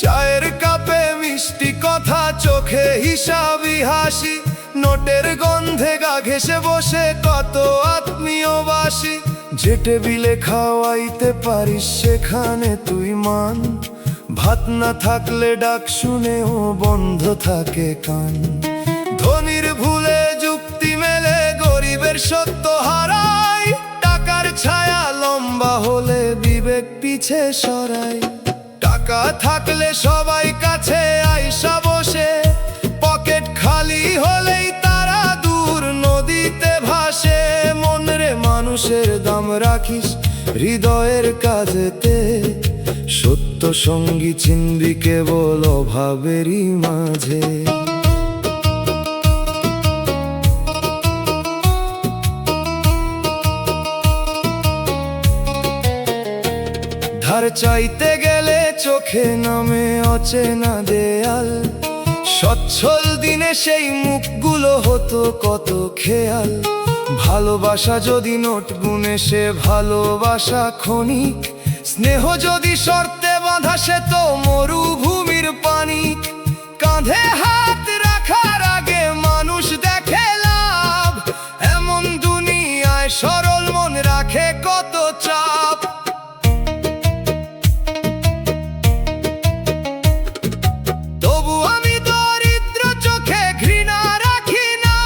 চায়ের কাপে মিষ্টি কথা, চোখে হিসাবি হাসি, নোটের গন্ধে গা ঘেসে বসে কত আত্মীয়বাসী। যে টেবিলে খাওয়াইতে পারিস সেখানে তুই মান, ভাত না থাকলে ডাক শুনেও বন্ধ থাকে কান। ধনীর ভুলে যুক্তি মেলে, গরিবের সত্য হারায়, টাকার ছায়া লম্বা হলে বিবেক পিছে সরায়। টাকা থাকলে সবাই কাছে আইসা বসে, পকেট খালি হলেই তারা দূর নদীতে ভাসে। মনরে মানুষের দাম রাখিস হৃদয়ের কাজেতে, সত্য সঙ্গী চিনবি কেবল অভাবেরই মাঝে। ধার চাইতে গেলে চোখে নামে অচেনা দেয়াল, সচ্ছল দিনে সেই মুখগুলো হতো কত খেয়াল। ভালোবাসা যদি নোট গুনে সে ভালোবাসা ক্ষণিক, স্নেহ যদি শর্তে বাঁধা সে তো মরুভূমির পানি। কাঁধে হাত রাখার আগে মানুষ দেখে লাভ, এমন দুনিয়ায় সরল মন রাখে কত চাপ। তবু আমি দরিদ্র চোখে ঘৃণা রাখি না,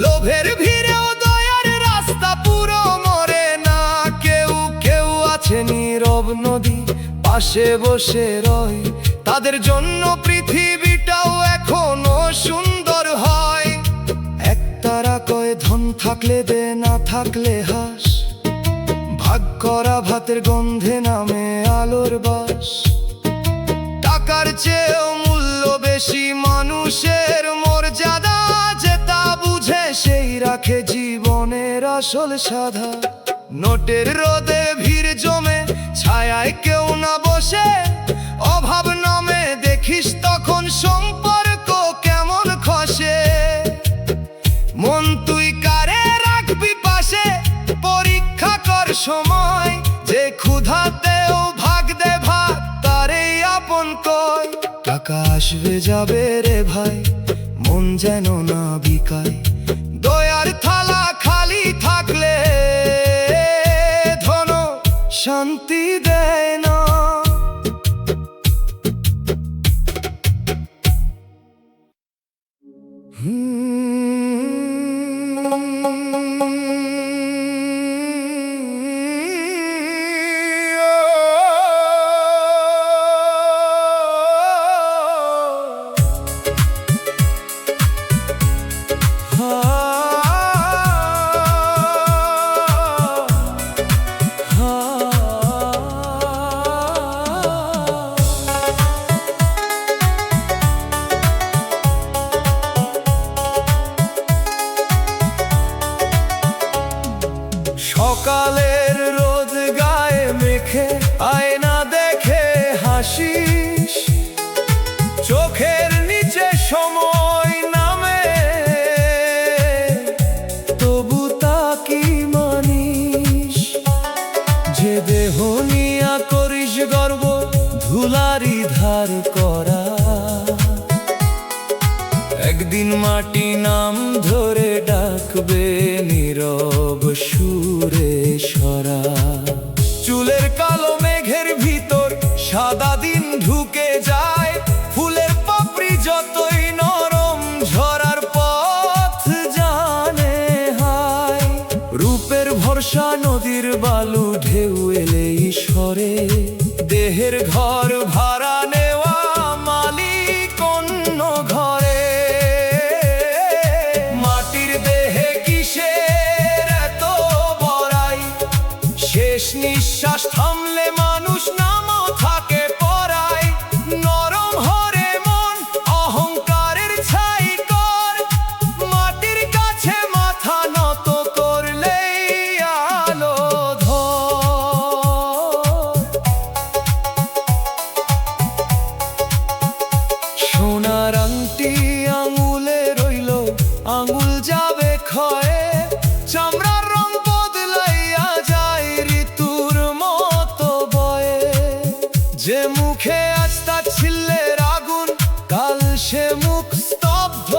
লোভের ভিড়েও দয়ার রাস্তা পুরো মরে না। কেউ কেউ আছে নীরব নদী পাশে বসে রয়, তাদের জন্য পৃথিবীটাও এখনো সুন্দর হয়। একতারা কয় ধন থাকলে দে না থাকলে হাস, ভাগ করা ভাতের গন্ধে নামে আলোর বাস। টাকার চেয়েও মূল্য বেশি মানুষের মর্যাদা, যে তা বুঝে সেই রাখে জীবনের আসল সাধা। নোটের রোদে ভিড় জমে ছায়ায় কেউ না বসে, অভাব নামে দেখিস তখন সম্পর্ক কেমন খসে। মন তুই কারে রাখবি পাশে, পরীক্ষা কর সময়, যে ক্ষুধাতেও ভাগ দে ভাগ তারেই আপন কয়। টাকা আসবে যাবে রে ভাই, মন যেন না বিকায়, দয়ার থালা খালি থাকলে ধন শান্তি দেয় না। একদিন মাটি নাম ধরে ডাকবে নীরব সুরে সরা। চুলের কালো মেঘের ভিতর সাদা দিন ঢুকে যায়, ফুলের পাপড়ি যতই নরম ঝরার পথ জানে হায়। রূপের ভরসা নদীর বালু ঢেউ এলেই সরে, দেহের ঘর ভাড়া নেওয়া মালিক অন্য ঘরে। মাটির দেহে কিসের এত বড়াই, শেষ নিঃশ্বাস থামলে মানুষ নামও থাকে পরায়। নরম হরে মন অহংকারের ছাই কর, মাটির কাছে মাথা নত করলেই আলো ধর। সোনার আংটি আঙুলে রইল, আঙুল যাবে ক্ষয়ে। চামড়ার রং বদলাইয়া যায় ঋতুর মতো বয়ে। যে মুখে আজ তাচ্ছিল্যের আগুন, কাল সে মুখ স্তব্ধ।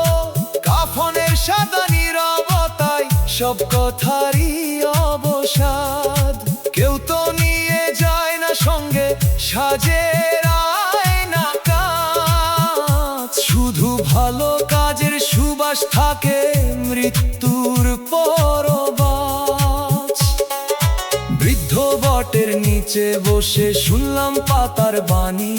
কাফনের সাদা নীরবতায় সব কথারই অবসাদ। কেউ তো নিয়ে যায় না সঙ্গে সাজের আয়না কাঁচ। শুধু ভালো কাজের সুবাস থাকে মৃত্যুর পরবাস। বৃদ্ধ বটের নিচে বসে শুনলাম পাতার বাণী,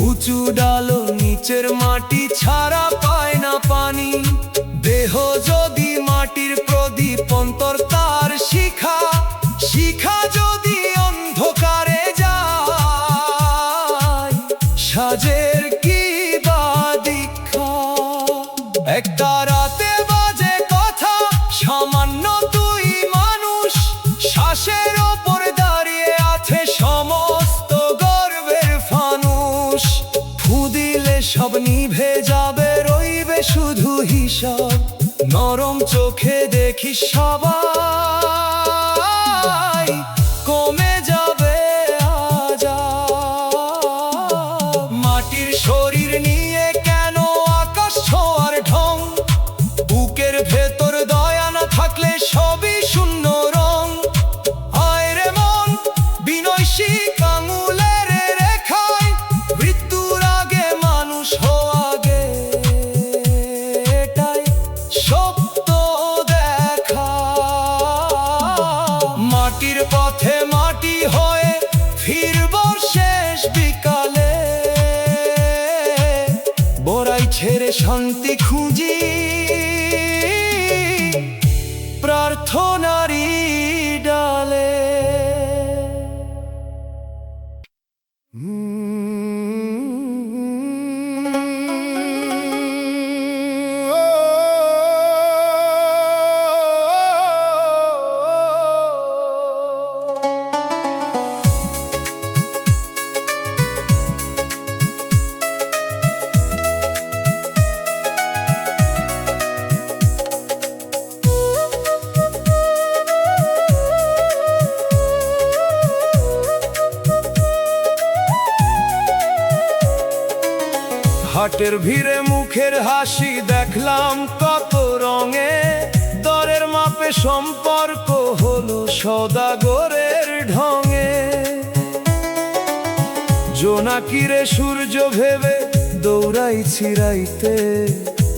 উঁচু ডালো নিচের মাটি ছাড়া পায় না পানি। দেহ যদি মাটির প্রদীপ অন্তর তার শিখা, শিখা যদি অন্ধকারে যায়, সাজের কি বা দীক্ষা। একটা রাতে বাজে কথা, সামান্য দুই মানুষ, শ্বাসের ওপর দাঁড়িয়ে আছে সমস্ত গর্বের ফানুষ। ফু দিলে সব নিভে যাবে, রইবে শুধু হিসাব। নরম চোখে দেখি সবাই কমে যাবে আজাব। মাটির শরীর নিয়ে কেন আকাশ ছোঁয়ার ঢং, বুকের ভেতর দয়া না থাকলে সবই শূন্য রং। আয় রে মন বিনয় শিখ আঙুলের রেখায়, মৃত্যুর আগে মানুষ হওয়া গে, এটাই সত্য দেখা। মাটির পথে মাটি হয়ে ফিরব শেষ বিকালে, বড়াই ছেড়ে শান্তি খুঁজি প্রার্থনারই ডালে। হাটের ভিড়ে মুখের হাসি দেখলাম কত রঙে, দরের মাপে সম্পর্ক হলো সদাগরের ঢঙে। জোনাকিরে সূর্য ভেবে দৌড়াই ছিড়াইতে,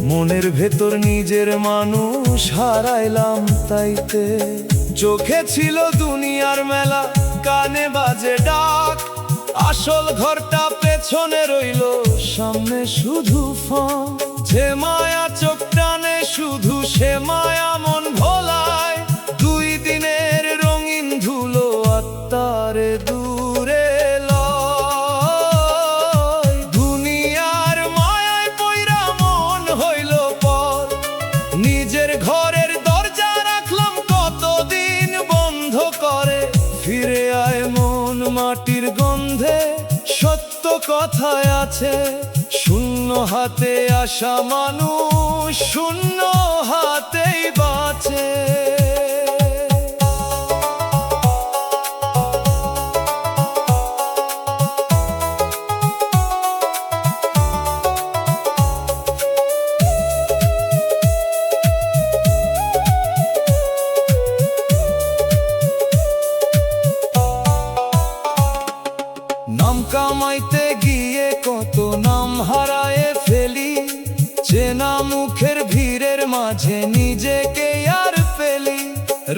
মনের ভেতর নিজের মানুষ হারাইলাম তাইতে। চোখে ছিল দুনিয়ার মেলা, কানে বাজে ডাক, আসল ঘরটা পেছনে রইল, সামনে শুধু ফাঁক। যে মায়া চোখ টানে শুধু সে মায়া মন ভোলায়, দুই দিনের রঙিন ধুলো আত্মারে দূরে লয়। দুনিয়ার মায়ায় পইরা মন হইল পর, নিজের ঘরের দরজা রাখলাম কতদিন বন্ধ করে। ফিরে আয় মন মাটির গন্ধে, সত্য কথায় আছে, শূন্য হাতে আসা মানুষ শূন্য হাতেই বাঁচে। না মুখের ভিড়ের মাঝে নিজেকে আর পেলি।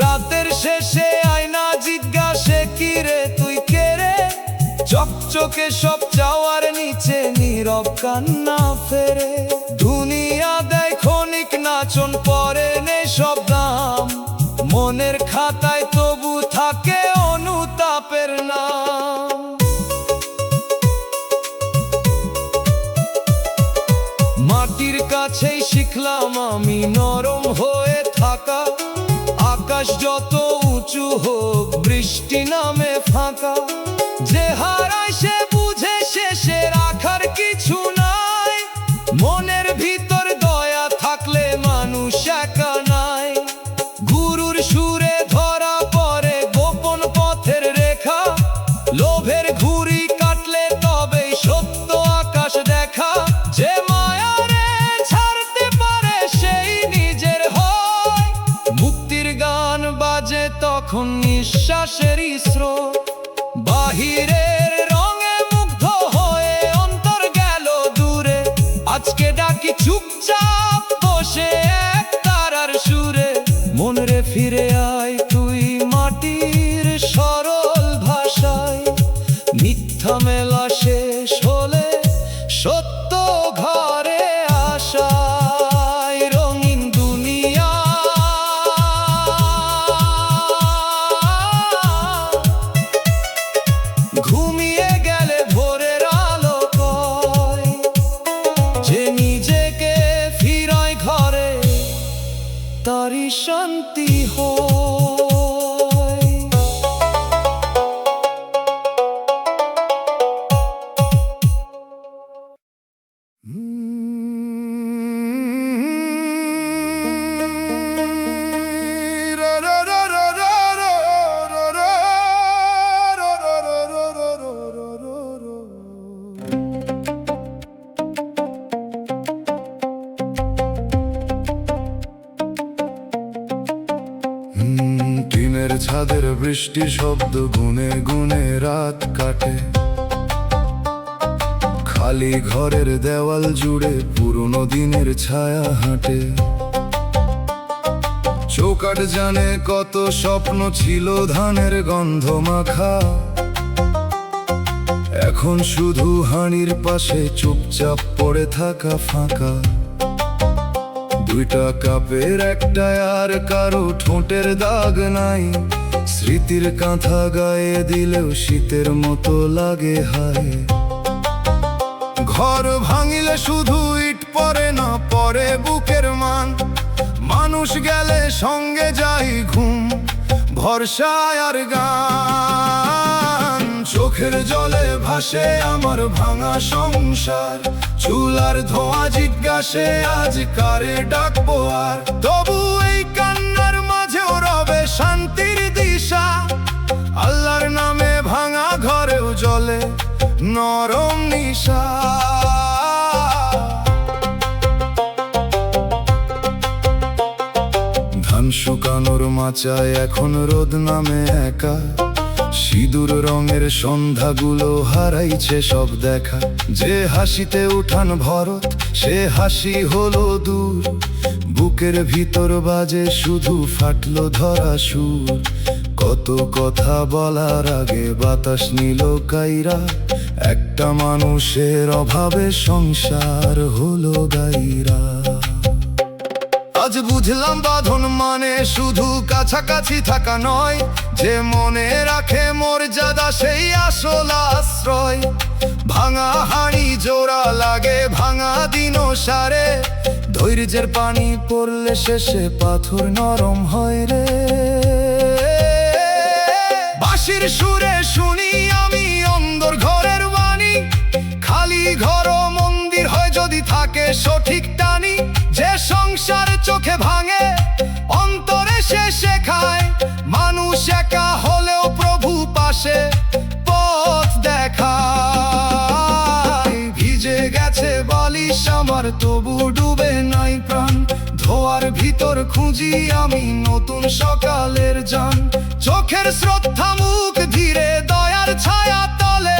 রাতের শেষে আয়না জিজ্ঞাসে কি রে তুই কে রে, চকচকে সব চাওয়ার নিচে নীরব কান্না ফেরে। দুনিয়া দেয় ক্ষণিক নাচন, পরে নে সব দাম, মনের খাতায় তবু থাকে অনুতাপের নাম। মাটির কাছেই শিখলাম আমি নরম হয়ে থাকা, আকাশ যত উঁচু হোক বৃষ্টি নামে ফাঁকা। যে হারায় সে বুঝে শেষে রাখার কিছু নাই, মনের ভিতর দয়া থাকলে মানুষ একা নাই। গুরুর সুরে ধরা পড়ে গোপন পথের রেখা, লোভের ঘুড়ি কাটলে তবেই সত্য আকাশ দেখা। যে মায়ারে ছাড়তে পারে সেই নিজের হয়, মুক্তির গান বাজে তখন নিঃশ্বাসেরই স্রোত। বাহিরের রঙে মুগ্ধ হয়ে অন্তর গেল দূরে, আজকে ডাকি চুপচাপ বসে এক তারার সুরে। মন রে ফিরে আয় তুই মাটির সরল ভাষায়, মিথ্যা মেলা শেষ হলে সত্য ঘরে আসায়। রঙিন দুনিয়া ঘুমিয়ে গেলে ভোরের আলো কয়, যে নিজেকে ফিরায় ঘরে তারই শান্তি হয়। টিনের ছাদের বৃষ্টি শব্দ গুনে গুনে রাত কাটে, খালি ঘরের দেওয়াল জুড়ে পুরনো দিনের ছায়া হাঁটে। চৌকাঠ জানে কত স্বপ্ন ছিল ধানের গন্ধ মাখা, এখন শুধু হাঁড়ির পাশে চুপচাপ পড়ে থাকা ফাঁকা। দুইটা কাপের একটায় আর কারো ঠোঁটের দাগ নাই, স্মৃতির কাঁথা গায়ে দিলেও শীতের মতো লাগে হায়। ঘর ভাঙিলে শুধু ইট পড়ে না, পড়ে বুকের মান। মানুষ গেলে সঙ্গে যাই ঘুম, ভরসায় আর গান। চোখের জলে ভাসে আমার ভাঙা সংসার, চুলার ধোঁয়া জিজ্ঞাসে আজ কারে ডাকবো আর। তবু এই কান্নার মাঝেও রবে শান্তির দিশা, আল্লাহর নামে ভাঙা ঘরেও জ্বলে নরম নিশা। ধান শুকানোর মাচায় এখন রোদ নামে একা, সিঁদুর রঙের সন্ধ্যাগুলো হারাইছে সব দেখা। যে হাসিতে উঠান ভরত সে হাসি হলো দূর, বুকের ভিতর বাজে শুধু ফাটলো ধরা সুর। কত কথা বলার আগে বাতাস নিল কাইরা, একটা মানুষের অভাবে সংসার হলো গাইরা। আজ বুঝলাম বাঁধন মানে শুধু কাছাকাছি থাকা নয়, যে মনে রাখে মর্যাদা সেই আসল আশ্রয়। ভাঙা হাঁড়ি জোড়া লাগে ভাঙা দিন সারে, ধৈর্যের পানি পড়লে শেষে পাথর নরম হয় রে। বাঁশির সুরে শুনি আমি অন্দর ঘরের বাণী, খালি ঘর মন্দির হয় যদি থাকে সঠিক টানি। যে সংসার চোখে ভাঙে অন্তরে সে শেখায়, মানুষ একা হলেও প্রভু পাশে পথ দেখায়। ভিজে গেছে বালিশ আমার তবু ডুবে নাই প্রাণ, ধোয়ার ভিতর খুঁজি আমি নতুন সকালের যান। চোখের শ্রদ্ধা মুখ ধীরে দয়ার ছায়া তলে,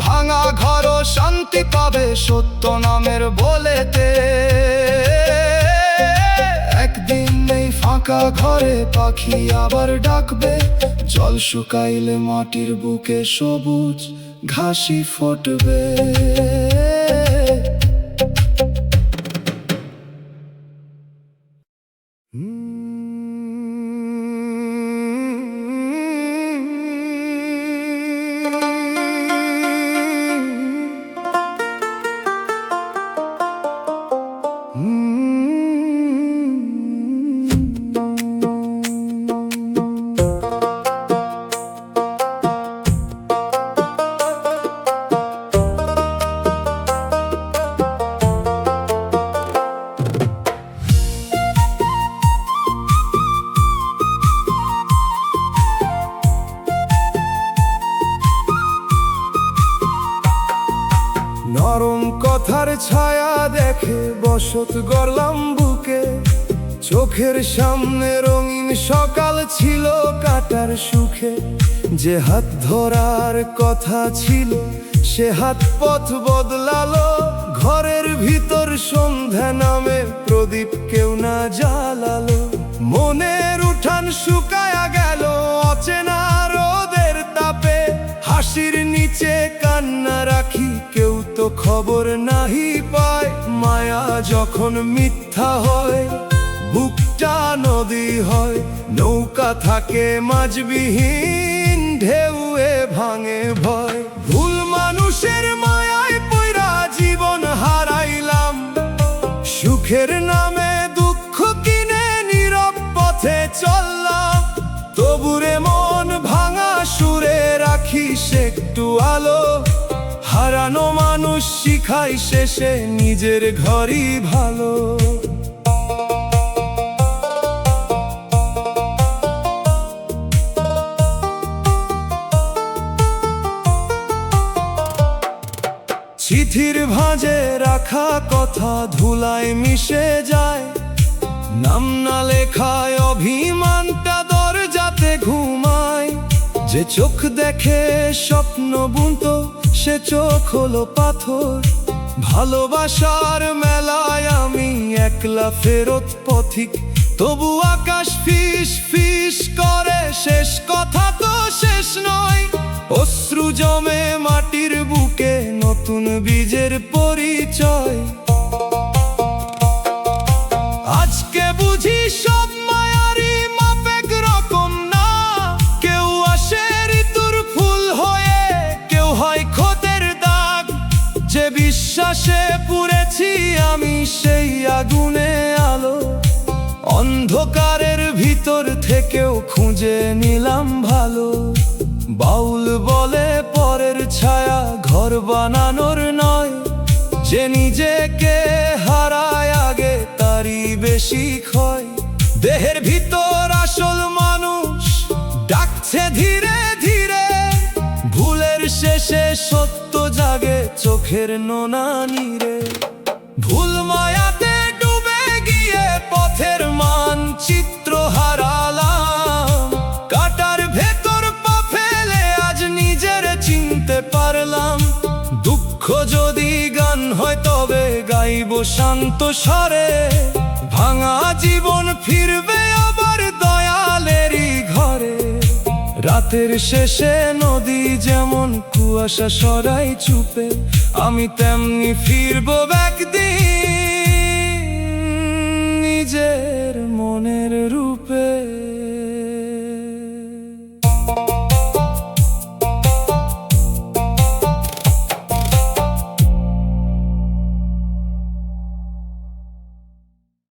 ভাঙা ঘর শান্তি পাবে সত্য নামের বলেতে। ফাঁকা ঘরে পাখি আবার ডাকবে, জল শুকাইলে মাটির বুকে সবুজ ঘাসি ফুটবে। নরম কথার ছায়া দেখে বসত গড়লাম বুকে, চোখের সামনে রঙিন সকাল ছিল কাটার সুখে। যে হাত ধরার কথা ছিল সে হাত পথ বদলালো, ঘরের ভিতর সন্ধ্যা নামে প্রদীপ কেউ না জ্বালালো। মনের উঠান শুকায়া গেল অচেনা রোদের তাপে, হাসির নিচে কান্না রাখি কেউ তো খবর নাহি পায়। মায়া যখন মিথ্যা হয় বুকটা নদী হয়, নৌকা থাকে মাঝবিহীন ঢেউয়ে ভাঙে ভয়। ভুল মানুষের মায়ায় পইরা জীবন হারাইলাম, সুখের নামে দুঃখ কিনে নীরব পথে চললাম। তবুরে মন ভাঙা সুরে রাখিস একটু আলো, হারানো মানুষ শিখাই শেষে নিজের ঘরই ভালো। চিঠির ভাঁজে রাখা কথা ধুলায় মিশে যায়, নাম না লেখায় অভিমানটা দরজাতে ঘুমায়। যে চোখ দেখে স্বপ্ন বুনতো সে চোখ হলো পাথর, ভালোবাসার মেলায় আমি একলা ফেরত পথিক। তবু আকাশ ফিস ফিস করে শেষ কথা তো শেষ নয়, অশ্রু জমে মাটির বুকে নতুন বীজের পরিচয়। আজকে বুঝি সব মায়ারি মাপেক রকম না, কেউ আসে ঋতুর ফুল হয়ে কেউ হয় ক্ষতের দাগ। যে বিশ্বাসে পুড়েছি আমি সেই আগুনে আলো, অন্ধকারের ভিতর থেকেও খুঁজে নিলাম ভালো। বাউল বলে পরের ছায়া ঘর বানানোর নয়, যে নিজেকে হারায় আগে তারই বেশি ক্ষয়। দেহের ভিতর আসল মানুষ ডাকছে ধীরে ধীরে, ভুলের শেষে সত্য জাগে চোখের নোনা নীরে। ভুল মায়াতে ডুবে গিয়ে পথের মানচিত্র হারালাম, কাটার ভেতর পা ফেলে আজ নিজের চিনতে পারলাম। দুঃখ যদি গান হয় তবে গাইব শান্ত স্বরে, ভাঙা জীবন ফিরবে আবার দয়ালেরই ঘরে। রাতের শেষে নদী যেমন কুয়াশা সরাই চুপে, আমি তেমনি ফিরবো একদিন নিজের মনের রূপে।